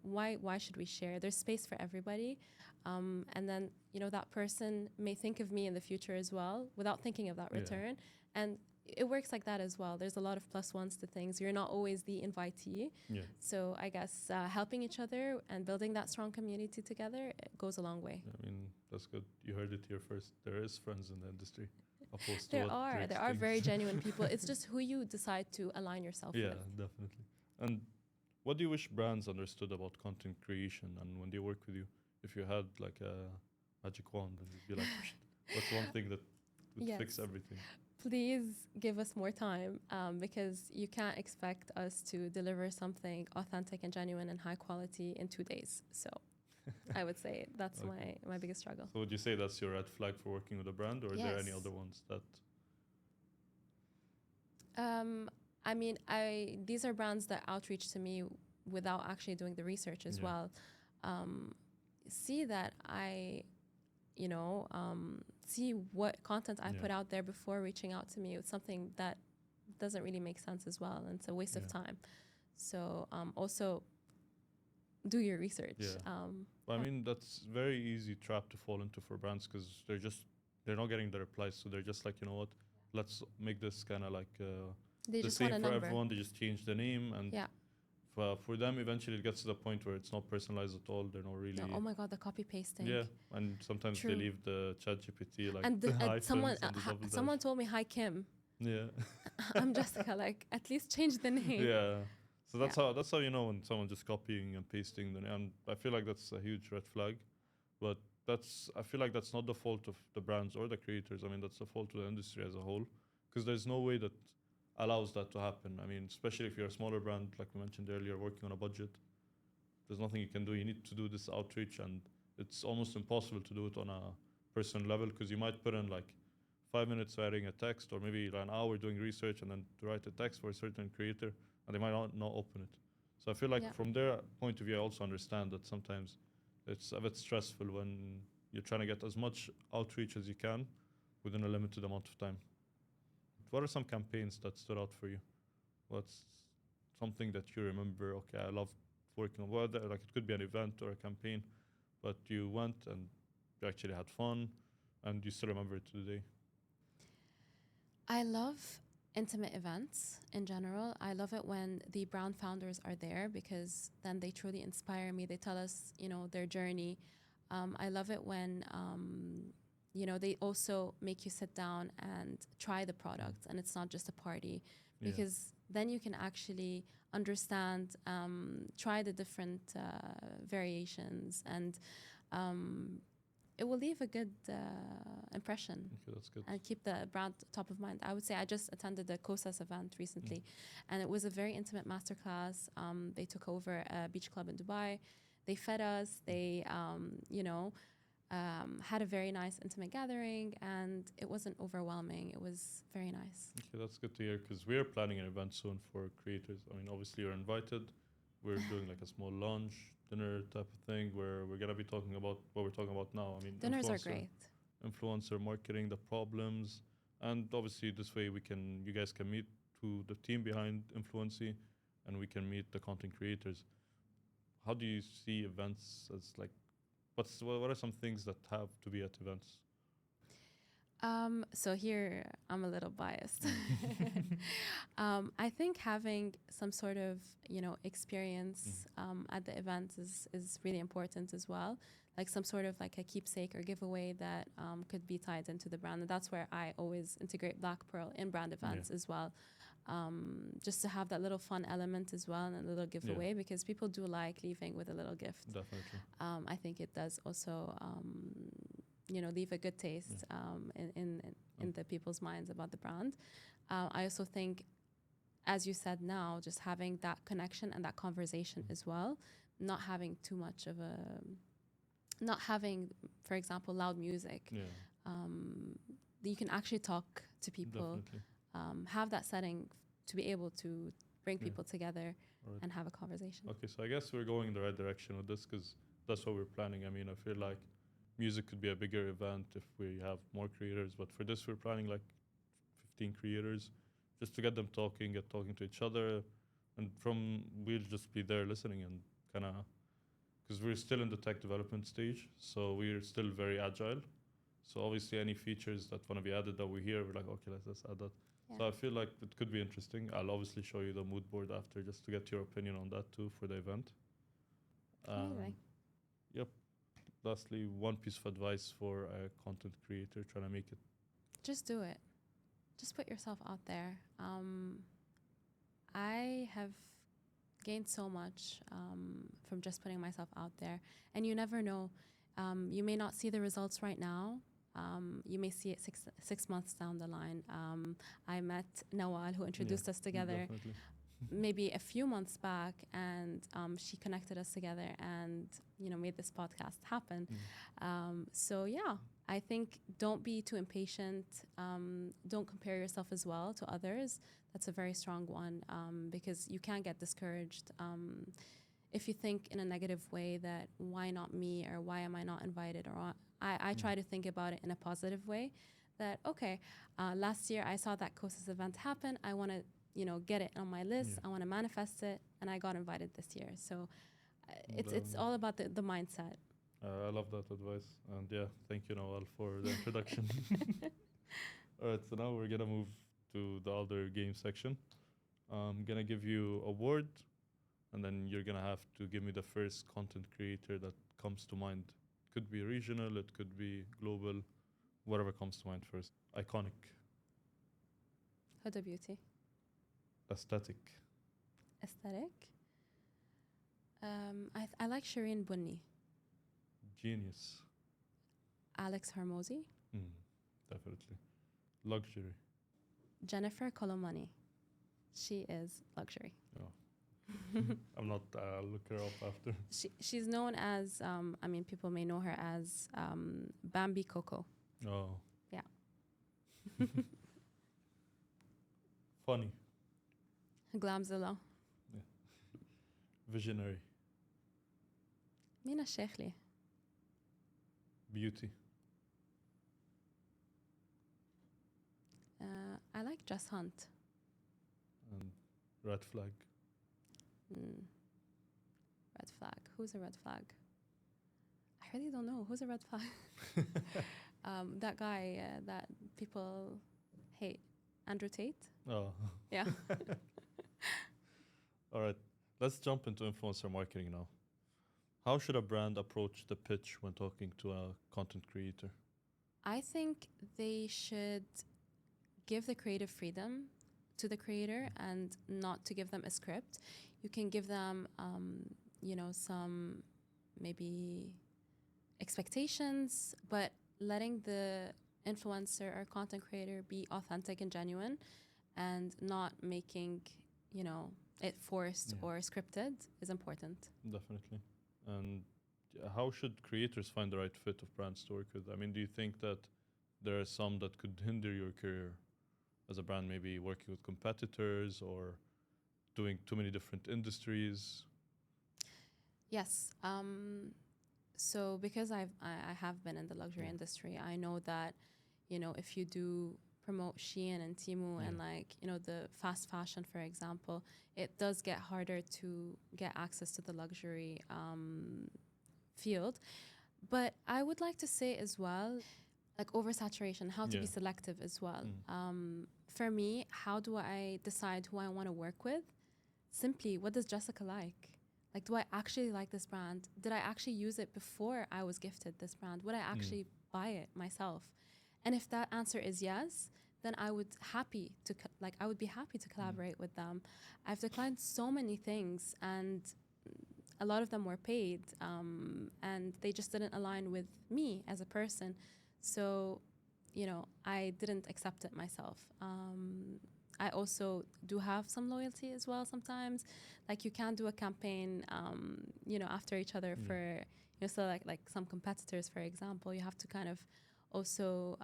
why should we share? There's space for everybody. And then, that person may think of me in the future as well without thinking of that return. And it works like that as well. There's a lot of plus ones to things. You're not always the invitee. Yeah. So I guess helping each other and building that strong community together, it goes a long way. I mean, that's good. You heard it here first. There is friends in the industry. Opposed to There what are Drake very thinks. genuine people. It's just who you decide to align yourself Yeah, with. definitely. And what do you wish brands understood about content creation and when they work with you? If you had like a magic wand and you'd be like, what's one thing that would fix Yes. everything? Please give us more time because you can't expect us to deliver something authentic and genuine and high quality in 2 days. So I would say that's Okay. my biggest struggle. So would you say that's your red flag for working with a brand, or are there any Yes. other ones that? I mean, these are brands that outreach to me without actually doing the research as well. See that see what content I put out there before reaching out to me with something that doesn't really make sense as well, and it's a waste of time. So also do your research. Yeah. But I mean, that's very easy trap to fall into for brands because they're not getting the replies, so they're just like, you know what, let's make this kind of like They the just want same a for number. everyone. They just change the name, and for them, eventually it gets to the point where it's not personalized at all. They're not really. No, oh my god, the copy pasting. Yeah, and sometimes True. they leave the chat GPT like And the someone told me hi Kim. Yeah. I'm Jessica. Like, at least change the name. Yeah. So that's how you know when someone just copying and pasting the name. And I feel like that's a huge red flag. But I feel like that's not the fault of the brands or the creators. I mean, that's the fault of the industry as a whole. Because there's no way that allows that to happen. I mean, especially if you're a smaller brand, like we mentioned earlier, working on a budget, there's nothing you can do. You need to do this outreach, and it's almost impossible to do it on a personal level because you might put in like 5 minutes writing a text or maybe an hour doing research and then to write a text for a certain creator, and they might not open it. So I feel like from their point of view, I also understand that sometimes it's a bit stressful when you're trying to get as much outreach as you can within a limited amount of time. What are some campaigns that stood out for you? What's something that you remember? Okay, I love working on whether like it could be an event or a campaign, but you went and you actually had fun, and you still remember it to today. I love intimate events in general. I love it when the brand founders are there because then they truly inspire me. They tell us, their journey. I love it when, they also make you sit down and try the product and it's not just a party because then you can actually understand, try the different variations, and it will leave a good impression. Okay, that's good. And keep the brand top of mind. I would say I just attended the COSAS event recently, and it was a very intimate masterclass. They took over a beach club in Dubai. They fed us. They, had a very nice intimate gathering, and it wasn't overwhelming. It was very nice. Okay, that's good to hear because we're planning an event soon for creators. I mean, obviously you're invited. We're doing like a small lunch, dinner type of thing where we're gonna be talking about what we're talking about now. I mean, Dinners are great. Influencer marketing, the problems, and obviously this way you guys can meet to the team behind Influency, and we can meet the content creators. How do you see events as like? What are some things that have to be at events? So here I'm a little biased. I think having some sort of experience at the event is really important as well. Like some sort of like a keepsake or giveaway that could be tied into the brand, and that's where I always integrate Black Pearl in brand events as well. Just to have that little fun element as well and a little giveaway because people do like leaving with a little gift. Definitely. I think it does also leave a good taste in the people's minds about the brand. I also think, as you said now, just having that connection and that conversation as well, not having too much of not having, for example, loud music. You can actually talk to people, have that setting to be able to bring people together. Alright. and have a conversation. Okay, so I guess we're going in the right direction with this because that's what we're planning. I mean, I feel like music could be a bigger event if we have more creators, but for this, we're planning like 15 creators just to get them talking, get talking to each other, and we'll just be there listening and kind of, because we're still in the tech development stage, so we're still very agile. So obviously, any features that want to be added that we hear, we're like, okay, let's add that. Yeah. So I feel like it could be interesting. I'll obviously show you the mood board after just to get your opinion on that too for the event. Amazing. Yep. Lastly, one piece of advice for a content creator trying to make it. Just do it. Just put yourself out there. I have gained so much from just putting myself out there. And you never know. You may not see the results right now. You may see it six months down the line. I met Nawal, who introduced us together. Definitely. Maybe a few months back, and she connected us together and made this podcast happen. So yeah, I think don't be too impatient. Don't compare yourself as well to others. That's a very strong one, because you can get discouraged if you think in a negative way that why not me, or why am I not invited, or I try to think about it in a positive way, that okay, last year I saw that COSIS event happen. I want to get it on my list. I want to manifest it, and I got invited this year. So it's all about the mindset. I love that advice. And yeah, thank you, Nawal, for the introduction. All right, so now we're going to move to the other game section. I'm going to give you a word, and then you're going to have to give me the first content creator that comes to mind. Could be regional, it could be global, whatever comes to mind first. Iconic. Huda Beauty. Aesthetic. Aesthetic. I like Shireen Bunni. Genius. Alex Hormozy. Definitely. Luxury. Jennifer Colomani. She is luxury. Oh. I'm not, I'll look her up after. She's known as, people may know her as Bambi Coco. Oh. Yeah. Funny. Glamzilla. Yeah. Visionary. Mina Sheikhli. Beauty. I like Jess Hunt. And red flag. Red flag. Who's a red flag? I really don't know. Who's a red flag? That guy that people hate. Andrew Tate? Oh. Yeah. All right. Let's jump into influencer marketing now. How should a brand approach the pitch when talking to a content creator? I think they should give the creative freedom to the creator and not to give them a script. You can give them, some maybe expectations, but letting the influencer or content creator be authentic and genuine and not making, it forced or scripted is important. Definitely. And how should creators find the right fit of brands to work with? I mean, do you think that there are some that could hinder your career as a brand, maybe working with competitors or doing too many different industries? Yes. So because I have been in the luxury industry, I know that, if you do promote Shein and Temu and the fast fashion, for example, it does get harder to get access to the luxury field. But I would like to say as well, like oversaturation, how to be selective as well. For me, how do I decide who I want to work with? Simply, what does Jessica like? Like, do I actually like this brand? Did I actually use it before I was gifted this brand? Would I actually buy it myself? And if that answer is yes, then I would be happy to collaborate with them. I've declined so many things, and a lot of them were paid, and they just didn't align with me as a person. So, I didn't accept it myself. I also do have some loyalty as well sometimes. Like, you can't do a campaign, after each other for, so like some competitors, for example, you have to kind of also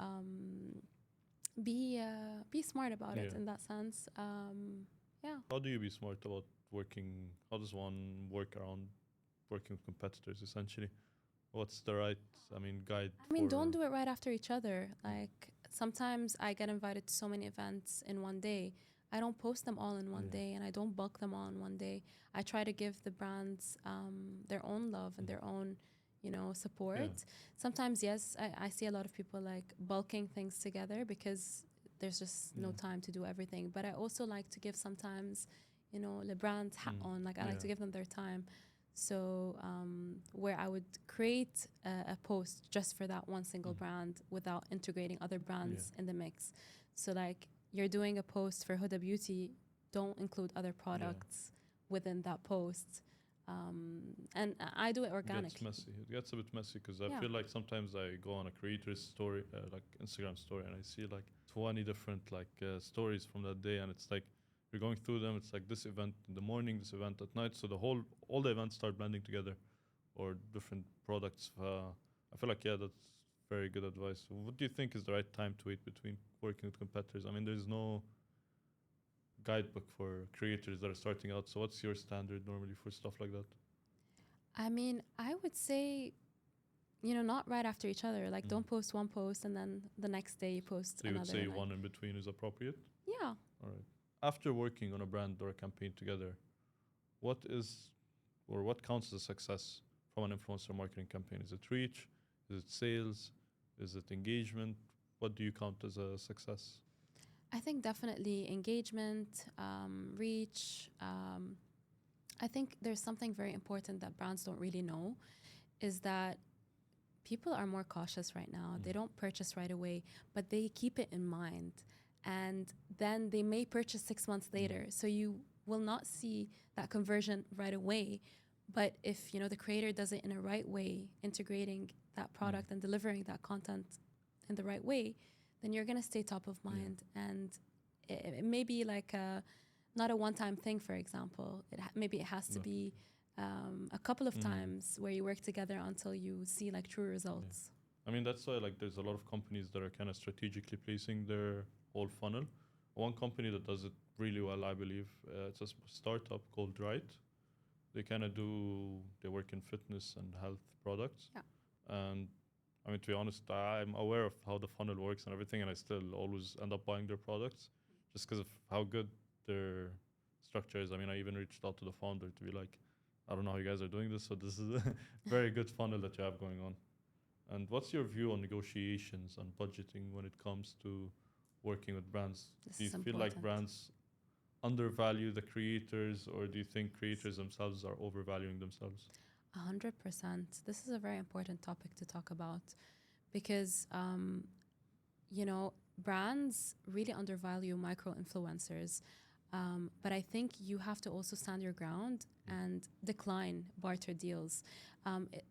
be smart about it in that sense. How do you be smart about how does one work around working with competitors essentially? What's the right, guide I mean, don't for, do it right after each other. Like sometimes I get invited to so many events in one day. I don't post them all in one Yeah. day, and I don't bulk them all in one day. I try to give the brands their own love and their own, support. Yeah. Sometimes, yes, I see a lot of people like bulking things together because there's just no Yeah. time to do everything. But I also like to give sometimes, the brand's hat on. Like I like to Yeah. give them their time. So where I would create a post just for that one single brand without integrating other brands in the mix. So like you're doing a post for Huda Beauty, don't include other products within that post. And I do it organically. It gets a bit messy because I Yeah. feel like sometimes I go on a creator's story, like Instagram story, and I see like 20 different stories from that day, and it's like you're going through them. It's like this event in the morning, this event at night, so all the events start blending together, or different products. I feel like that's very good advice. So what do you think is the right time to wait between working with competitors? I mean, there's no guidebook for creators that are starting out. So what's your standard normally for stuff like that? I mean, I would say, not right after each other. Like, don't post one post and then the next day you post So you would another. say like, one in between is appropriate? yeah. All right. After working on a brand or a campaign together, what counts as a success from an influencer marketing campaign? Is it reach? Is it sales? Is it engagement? What do you count as a success? I think definitely engagement, reach. I think there's something very important that brands don't really know is that people are more cautious right now. They don't purchase right away, but they keep it in mind. And then they may purchase 6 months later. So you will not see that conversion right away. But if, the creator does it in a right way, integrating that product and delivering that content in the right way, then you're going to stay top of mind. And it may be like not a one-time thing, for example. Maybe it has to be a couple of times where you work together until you see like true results. I mean, that's why there's a lot of companies that are kind of strategically placing their whole funnel. One company that does it really well, I believe, it's a startup called Right. They work in fitness and health products. Yeah. And I mean, to be honest, I'm aware of how the funnel works and everything, and I still always end up buying their products just because of how good their structure is. I mean, I even reached out to the founder to be like, I don't know how you guys are doing this, so this is a very good funnel that you have going on. And what's your view on negotiations and budgeting when it comes to working with brands? This Do you is feel like important. brands undervalue the creators, or do you think creators themselves are overvaluing themselves? 100%. This is a very important topic to talk about because, brands really undervalue micro influencers. But I think you have to also stand your ground and decline barter deals.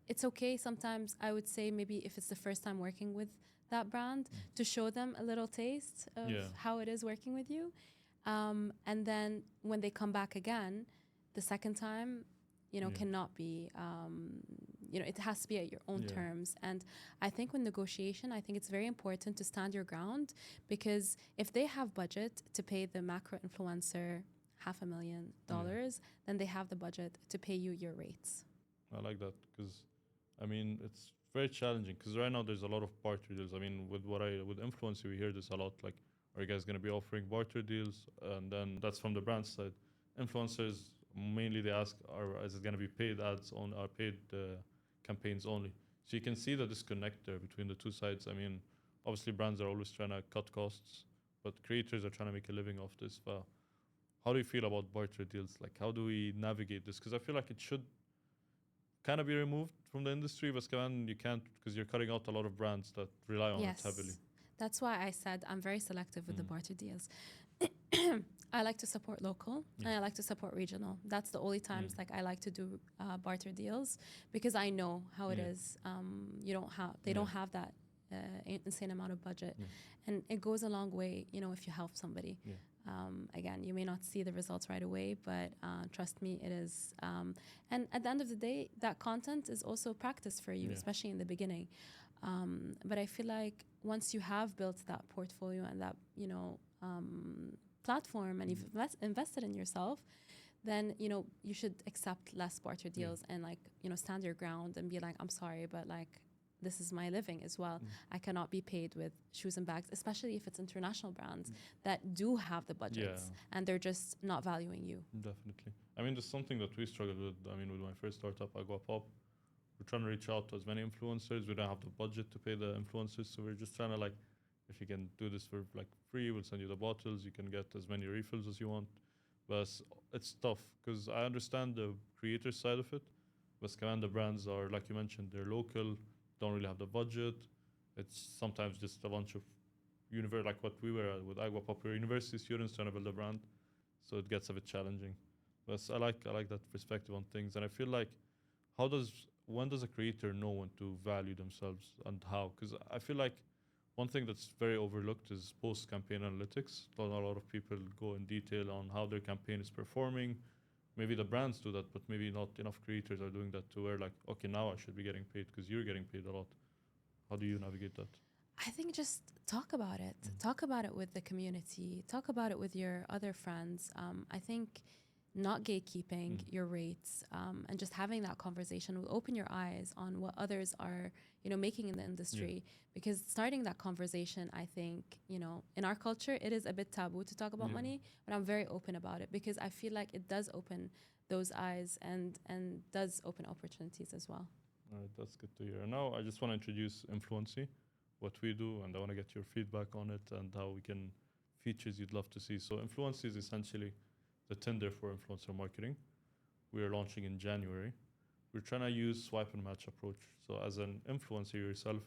It's okay sometimes, I would say, maybe if it's the first time working with that brand, to show them a little taste of how it is working with you. And then when they come back again, the second time, cannot be, it has to be at your own terms. And I think with negotiation, I think it's very important to stand your ground because if they have budget to pay the macro influencer $500,000, then they have the budget to pay you your rates. I like that because, I mean, it's very challenging because right now there's a lot of barter deals. I mean, with Influency, we hear this a lot. Like, are you guys going to be offering barter deals? And then that's from the brand side. Influencers, mainly they ask, is it going to be paid ads on, or paid campaigns only? So you can see the disconnect there between the two sides. I mean, obviously brands are always trying to cut costs, but creators are trying to make a living off this. How do you feel about barter deals? Like, how do we navigate this? Because I feel like it should kind of be removed from the industry, but you can't, because you're cutting out a lot of brands that rely on it heavily. That's why I said I'm very selective with the barter deals. I like to support local and I like to support regional. That's the only times I like to do barter deals because I know how it is. They don't have that insane amount of budget, and it goes a long way. If you help somebody. Again, you may not see the results right away, but trust me, it is. And at the end of the day, that content is also practice for you, especially in the beginning. But I feel like once you have built that portfolio and that platform and you've invested in yourself, then you should accept less barter deals and like stand your ground and be like, I'm sorry, but like this is my living as well. I cannot be paid with shoes and bags, especially if it's international brands that do have the budgets and they're just not valuing you. Definitely. I mean, there's something that we struggled with. I mean, with my first startup, Pop, we're trying to reach out to as many influencers. We don't have the budget to pay the influencers, so we're just trying to like, if you can do this for like free, we'll send you the bottles. You can get as many refills as you want. But it's tough because I understand the creator side of it, but كمان the brands are, like you mentioned, they're local, don't really have the budget. It's sometimes just a bunch of like what we were with Pop, we're university students trying to build a brand, so it gets a bit challenging. But I like that perspective on things, and I feel like when does a creator know when to value themselves and how? Because I feel like one thing that's very overlooked is post-campaign analytics. Not a lot of people go in detail on how their campaign is performing. Maybe the brands do that, but maybe not enough creators are doing that to where like, okay, now I should be getting paid because you're getting paid a lot. How do you navigate that? I think just talk about it. Talk about it with the community. Talk about it with your other friends. I think not gatekeeping your rates and just having that conversation will open your eyes on what others are, making in the industry. Because starting that conversation, I think, in our culture, it is a bit taboo to talk about money, but I'm very open about it because I feel like it does open those eyes and does open opportunities as well. All right, that's good to hear. And now I just want to introduce Influency, what we do, and I want to get your feedback on it and how we can features you'd love to see. So Influency is essentially the Tinder for influencer marketing. We are launching in January. We're trying to use swipe and match approach. So as an influencer yourself,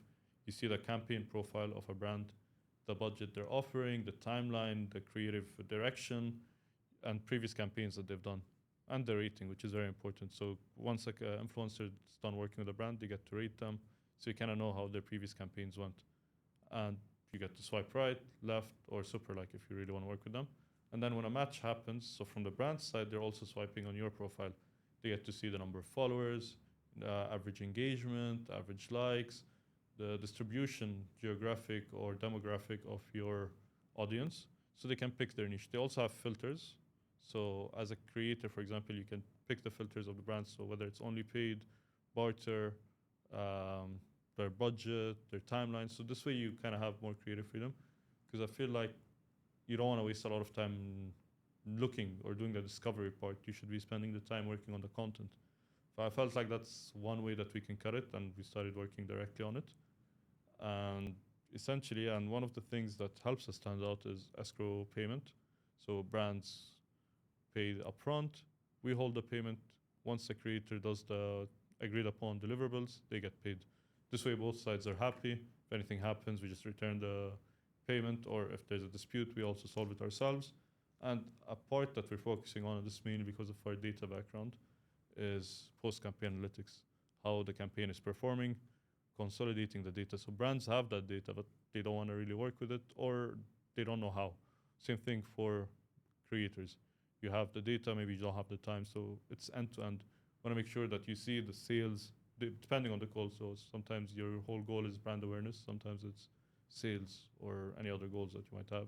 you see the campaign profile of a brand, the budget they're offering, the timeline, the creative direction, and previous campaigns that they've done, and the rating, which is very important. So once like an influencer is done working with a brand, you get to rate them, so you kind of know how their previous campaigns went. And you get to swipe right, left, or super like if you really want to work with them. And then when a match happens, so from the brand side, they're also swiping on your profile. They get to see the number of followers, average engagement, average likes, the distribution, geographic or demographic of your audience, so they can pick their niche. They also have filters. So as a creator, for example, you can pick the filters of the brand. So whether it's only paid, barter, their budget, their timeline. So this way you kind of have more creative freedom, because I feel like you don't want to waste a lot of time looking or doing the discovery part. You should be spending the time working on the content. So I felt like that's one way that we can cut it, and we started working directly on it. And essentially, and one of the things that helps us stand out is escrow payment. So brands pay upfront, we hold the payment. Once the creator does the agreed upon deliverables, they get paid. This way both sides are happy. If anything happens, we just return the payment, or if there's a dispute, we also solve it ourselves. And a part that we're focusing on, and this is mainly because of our data background, is post-campaign analytics, how the campaign is performing, consolidating the data. So brands have that data, but they don't want to really work with it, or they don't know how. Same thing for creators. You have the data, maybe you don't have the time, so it's end-to-end. Want to make sure that you see the sales, depending on the goal. So sometimes your whole goal is brand awareness, sometimes it's sales or any other goals that you might have.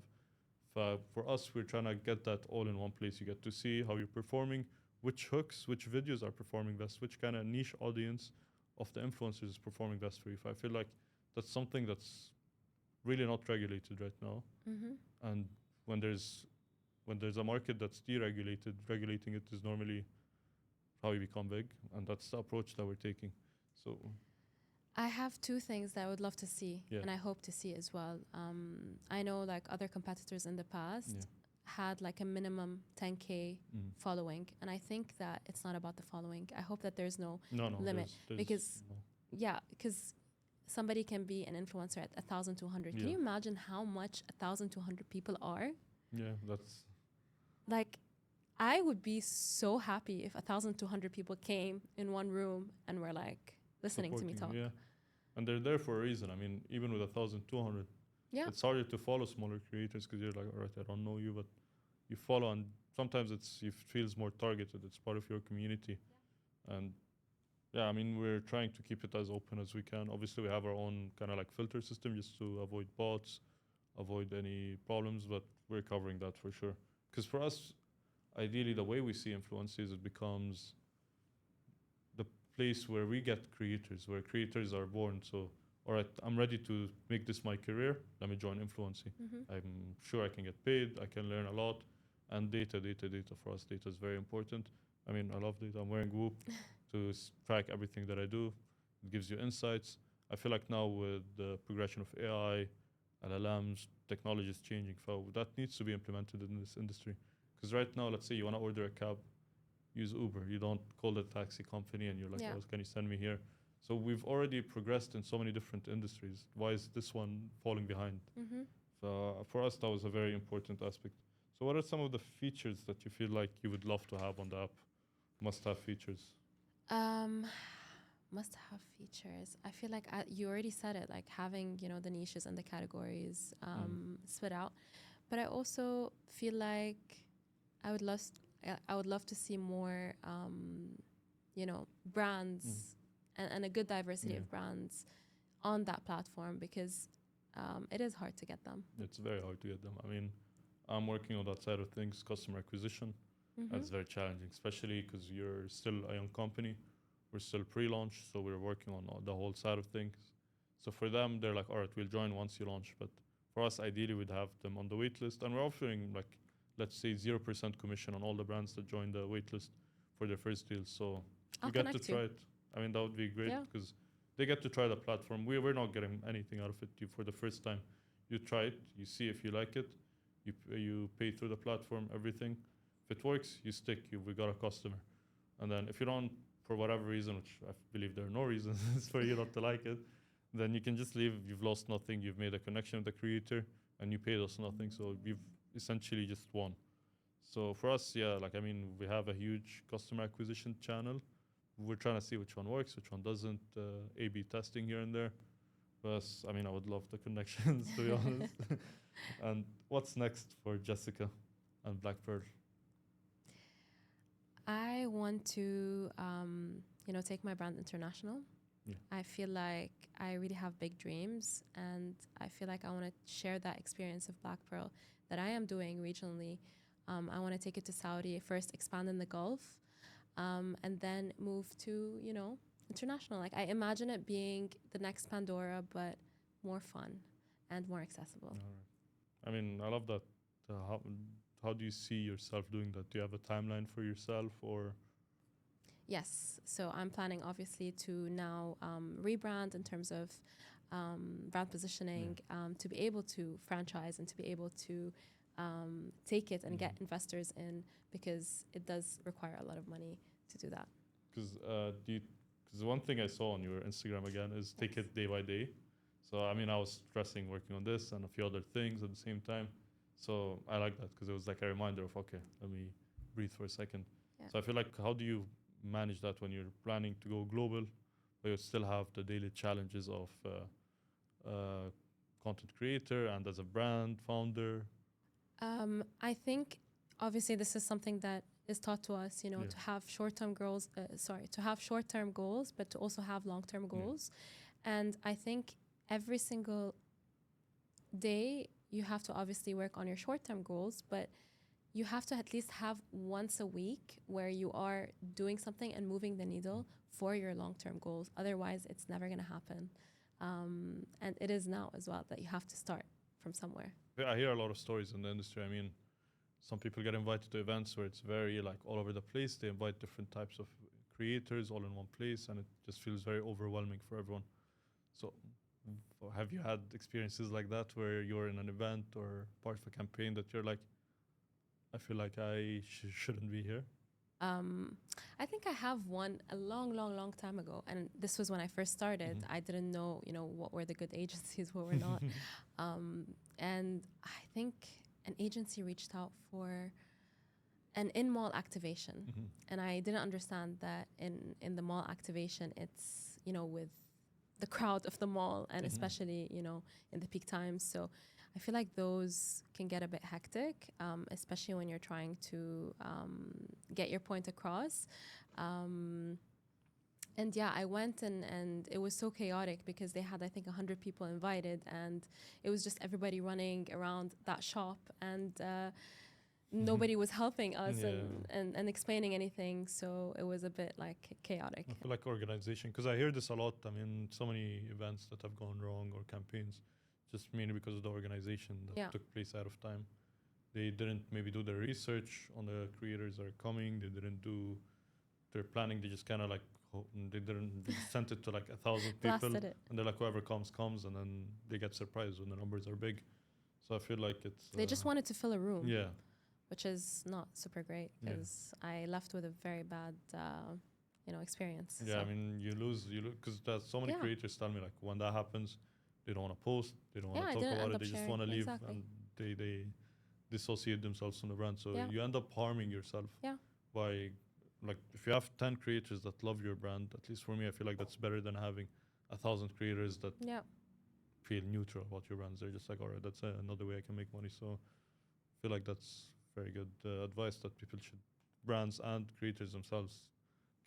For us, we're trying to get that all in one place. You get to see how you're performing, which hooks, which videos are performing best, which kind of niche audience of the influencers is performing best for you. I feel like that's something that's really not regulated right now. And when there's a market that's deregulated, regulating it is normally how you become big, and that's the approach that we're taking. So I have two things that I would love to see, and I hope to see as well. I know like other competitors in the past had like a minimum 10K following, and I think that it's not about the following. I hope that there's no limit, because somebody can be an influencer at 1,200. Can you imagine how much 1,200 people are? Yeah, that's like, I would be so happy if 1,200 people came in one room and were like listening to me talk. Yeah, and they're there for a reason. I mean, even with 1,200, it's harder to follow smaller creators because you're like, all right, I don't know you, but you follow, and sometimes it feels more targeted. It's part of your community, and yeah, I mean, we're trying to keep it as open as we can. Obviously, we have our own kind of like filter system just to avoid bots, avoid any problems, but we're covering that for sure. Because for us, ideally the way we see Influency is it becomes the place where we get creators, where creators are born. So, all right, I'm ready to make this my career. Let me join Influency. I'm sure I can get paid. I can learn a lot. And data for us. Data is very important. I mean, I love data. I'm wearing Whoop to track everything that I do. It gives you insights. I feel like now with the progression of AI, LLMs, technology is changing. So that needs to be implemented in this industry. Because right now, let's say you want to order a cab, use Uber. You don't call the taxi company and you're like, Yeah. oh, can you send me here? So we've already progressed in so many different industries. Why is this one falling behind? So for us, that was a very important aspect. So what are some of the features that you feel like you would love to have on the app? Must-have features. Um, must have features. I feel like you already said it, like having, the niches and the categories split out. But I also feel like I would love, I would love to see more, brands and a good diversity of brands on that platform because it is hard to get them. It's very hard to get them. I mean, I'm working on that side of things, customer acquisition. That's very challenging, especially because you're still a young company. We're still pre-launch, so we're working on the whole side of things. So for them, they're like, all right, we'll join once you launch. But for us, ideally, we'd have them on the waitlist. And we're offering, like, let's say 0% commission on all the brands that join the waitlist for their first deal. So you get to try it. I mean, that would be great because they get to try the platform. We're not getting anything out of it for the first time. You try it, you see if you like it, you pay through the platform, everything. If it works, you stick, we got a customer. And then if you don't, for whatever reason, which I believe there are no reasons for you not to like it, then you can just leave. You've lost nothing. You've made a connection with the creator and you paid us nothing. So you've essentially just won. So for us, we have a huge customer acquisition channel. We're trying to see which one works, which one doesn't, A/B testing here and there. But I would love the connections, to be honest. And what's next for Jessica and Black Pearl? I want to, take my brand international. Yeah. I feel like I really have big dreams, and I feel like I want to share that experience of Black Pearl that I am doing regionally. I want to take it to Saudi, first expand in the Gulf, and then move to, international. Like I imagine it being the next Pandora, but more fun and more accessible. All right. I love that. How do you see yourself doing that? Do you have a timeline for yourself or? Yes. So I'm planning obviously to now rebrand in terms of brand positioning, to be able to franchise and to be able to take it and get investors in, because it does require a lot of money to do that. Because one thing I saw on your Instagram again is take it day by day. So I was stressing working on this and a few other things at the same time. So I like that because it was like a reminder of, okay, let me breathe for a second. Yeah. So I feel like, how do you manage that when you're planning to go global, but you still have the daily challenges of content creator and as a brand founder? I think obviously this is something that is taught to us, to have short-term goals, but to also have long-term goals. And I think every single day you have to obviously work on your short-term goals, but you have to at least have once a week where you are doing something and moving the needle for your long-term goals. Otherwise, it's never going to happen. And it is now as well that you have to start from somewhere. I hear a lot of stories in the industry. Some people get invited to events where it's very all over the place. They invite different types of creators all in one place, and it just feels very overwhelming for everyone. So have you had experiences like that where you're in an event or part of a campaign that you're like, I feel like I shouldn't be here? I think I have one a long time ago, and this was when I first started. I didn't know, what were the good agencies, what were not. And I think an agency reached out for an in-mall activation, and I didn't understand that in the mall activation, it's, with the crowd of the mall, and especially, in the peak times. So I feel like those can get a bit hectic, especially when you're trying to get your point across. And I went and it was so chaotic because they had, I think, 100 people invited, and it was just everybody running around that shop. And nobody was helping us Yeah. and explaining anything, so it was a bit like chaotic. I feel like organization, because I hear this a lot. I mean, so many events that have gone wrong or campaigns, just mainly because of the organization that Yeah. took place out of time. They didn't maybe do their research on the creators that are coming. They didn't do their planning. They just kind of like they just sent it to like 1,000 people, Blasted it. and they're like, whoever comes, and then they get surprised when the numbers are big. So I feel like it's They just wanted to fill a room, yeah. which is not super great Yeah. because I left with a very bad, experience. Yeah, So, I mean, you lose, because there's so many Yeah. creators tell me like when that happens, they don't want to post, they don't want Yeah, I to talk didn't about end it, up they just sharing. want to leave, Exactly. and they dissociate themselves from the brand. So Yeah. you end up harming yourself. Yeah. By like if you have 10 creators that love your brand, at least for me, I feel like that's better than having 1,000 creators that Yeah. feel neutral about your brands. They're just like, all right, that's another way I can make money. So I feel like that's very good advice that people should, brands and creators themselves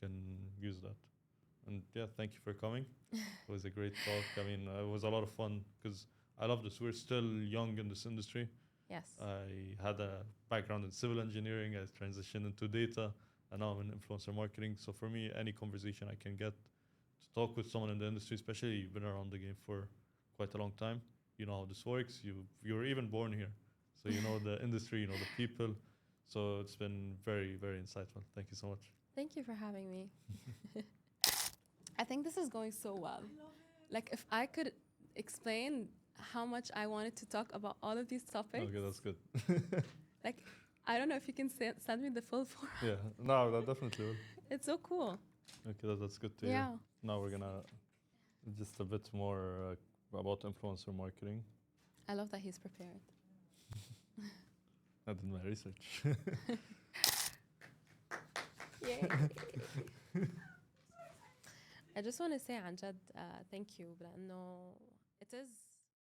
can use that. And yeah, thank you for coming. It was a great talk. I mean, it was a lot of fun because I love this. We're still young in this industry. Yes. I had a background in civil engineering. I transitioned into data, and now I'm in influencer marketing. So for me, any conversation I can get to talk with someone in the industry, especially you've been around the game for quite a long time, you know how this works. You were even born here, so you know the industry, you know the people. So it's been very, very insightful. Thank you so much. Thank you for having me. I think this is going so well. Like if I could explain how much I wanted to talk about all of these topics. Okay, that's good. Like, I don't know if you can send me the full form. Yeah, no, that definitely will. It's so cool. Okay, that's good to hear. Yeah. Now we're gonna just a bit more about influencer marketing. I love that he's prepared. I did my research. Yay. I just want to say عن جد thank you لأنه it is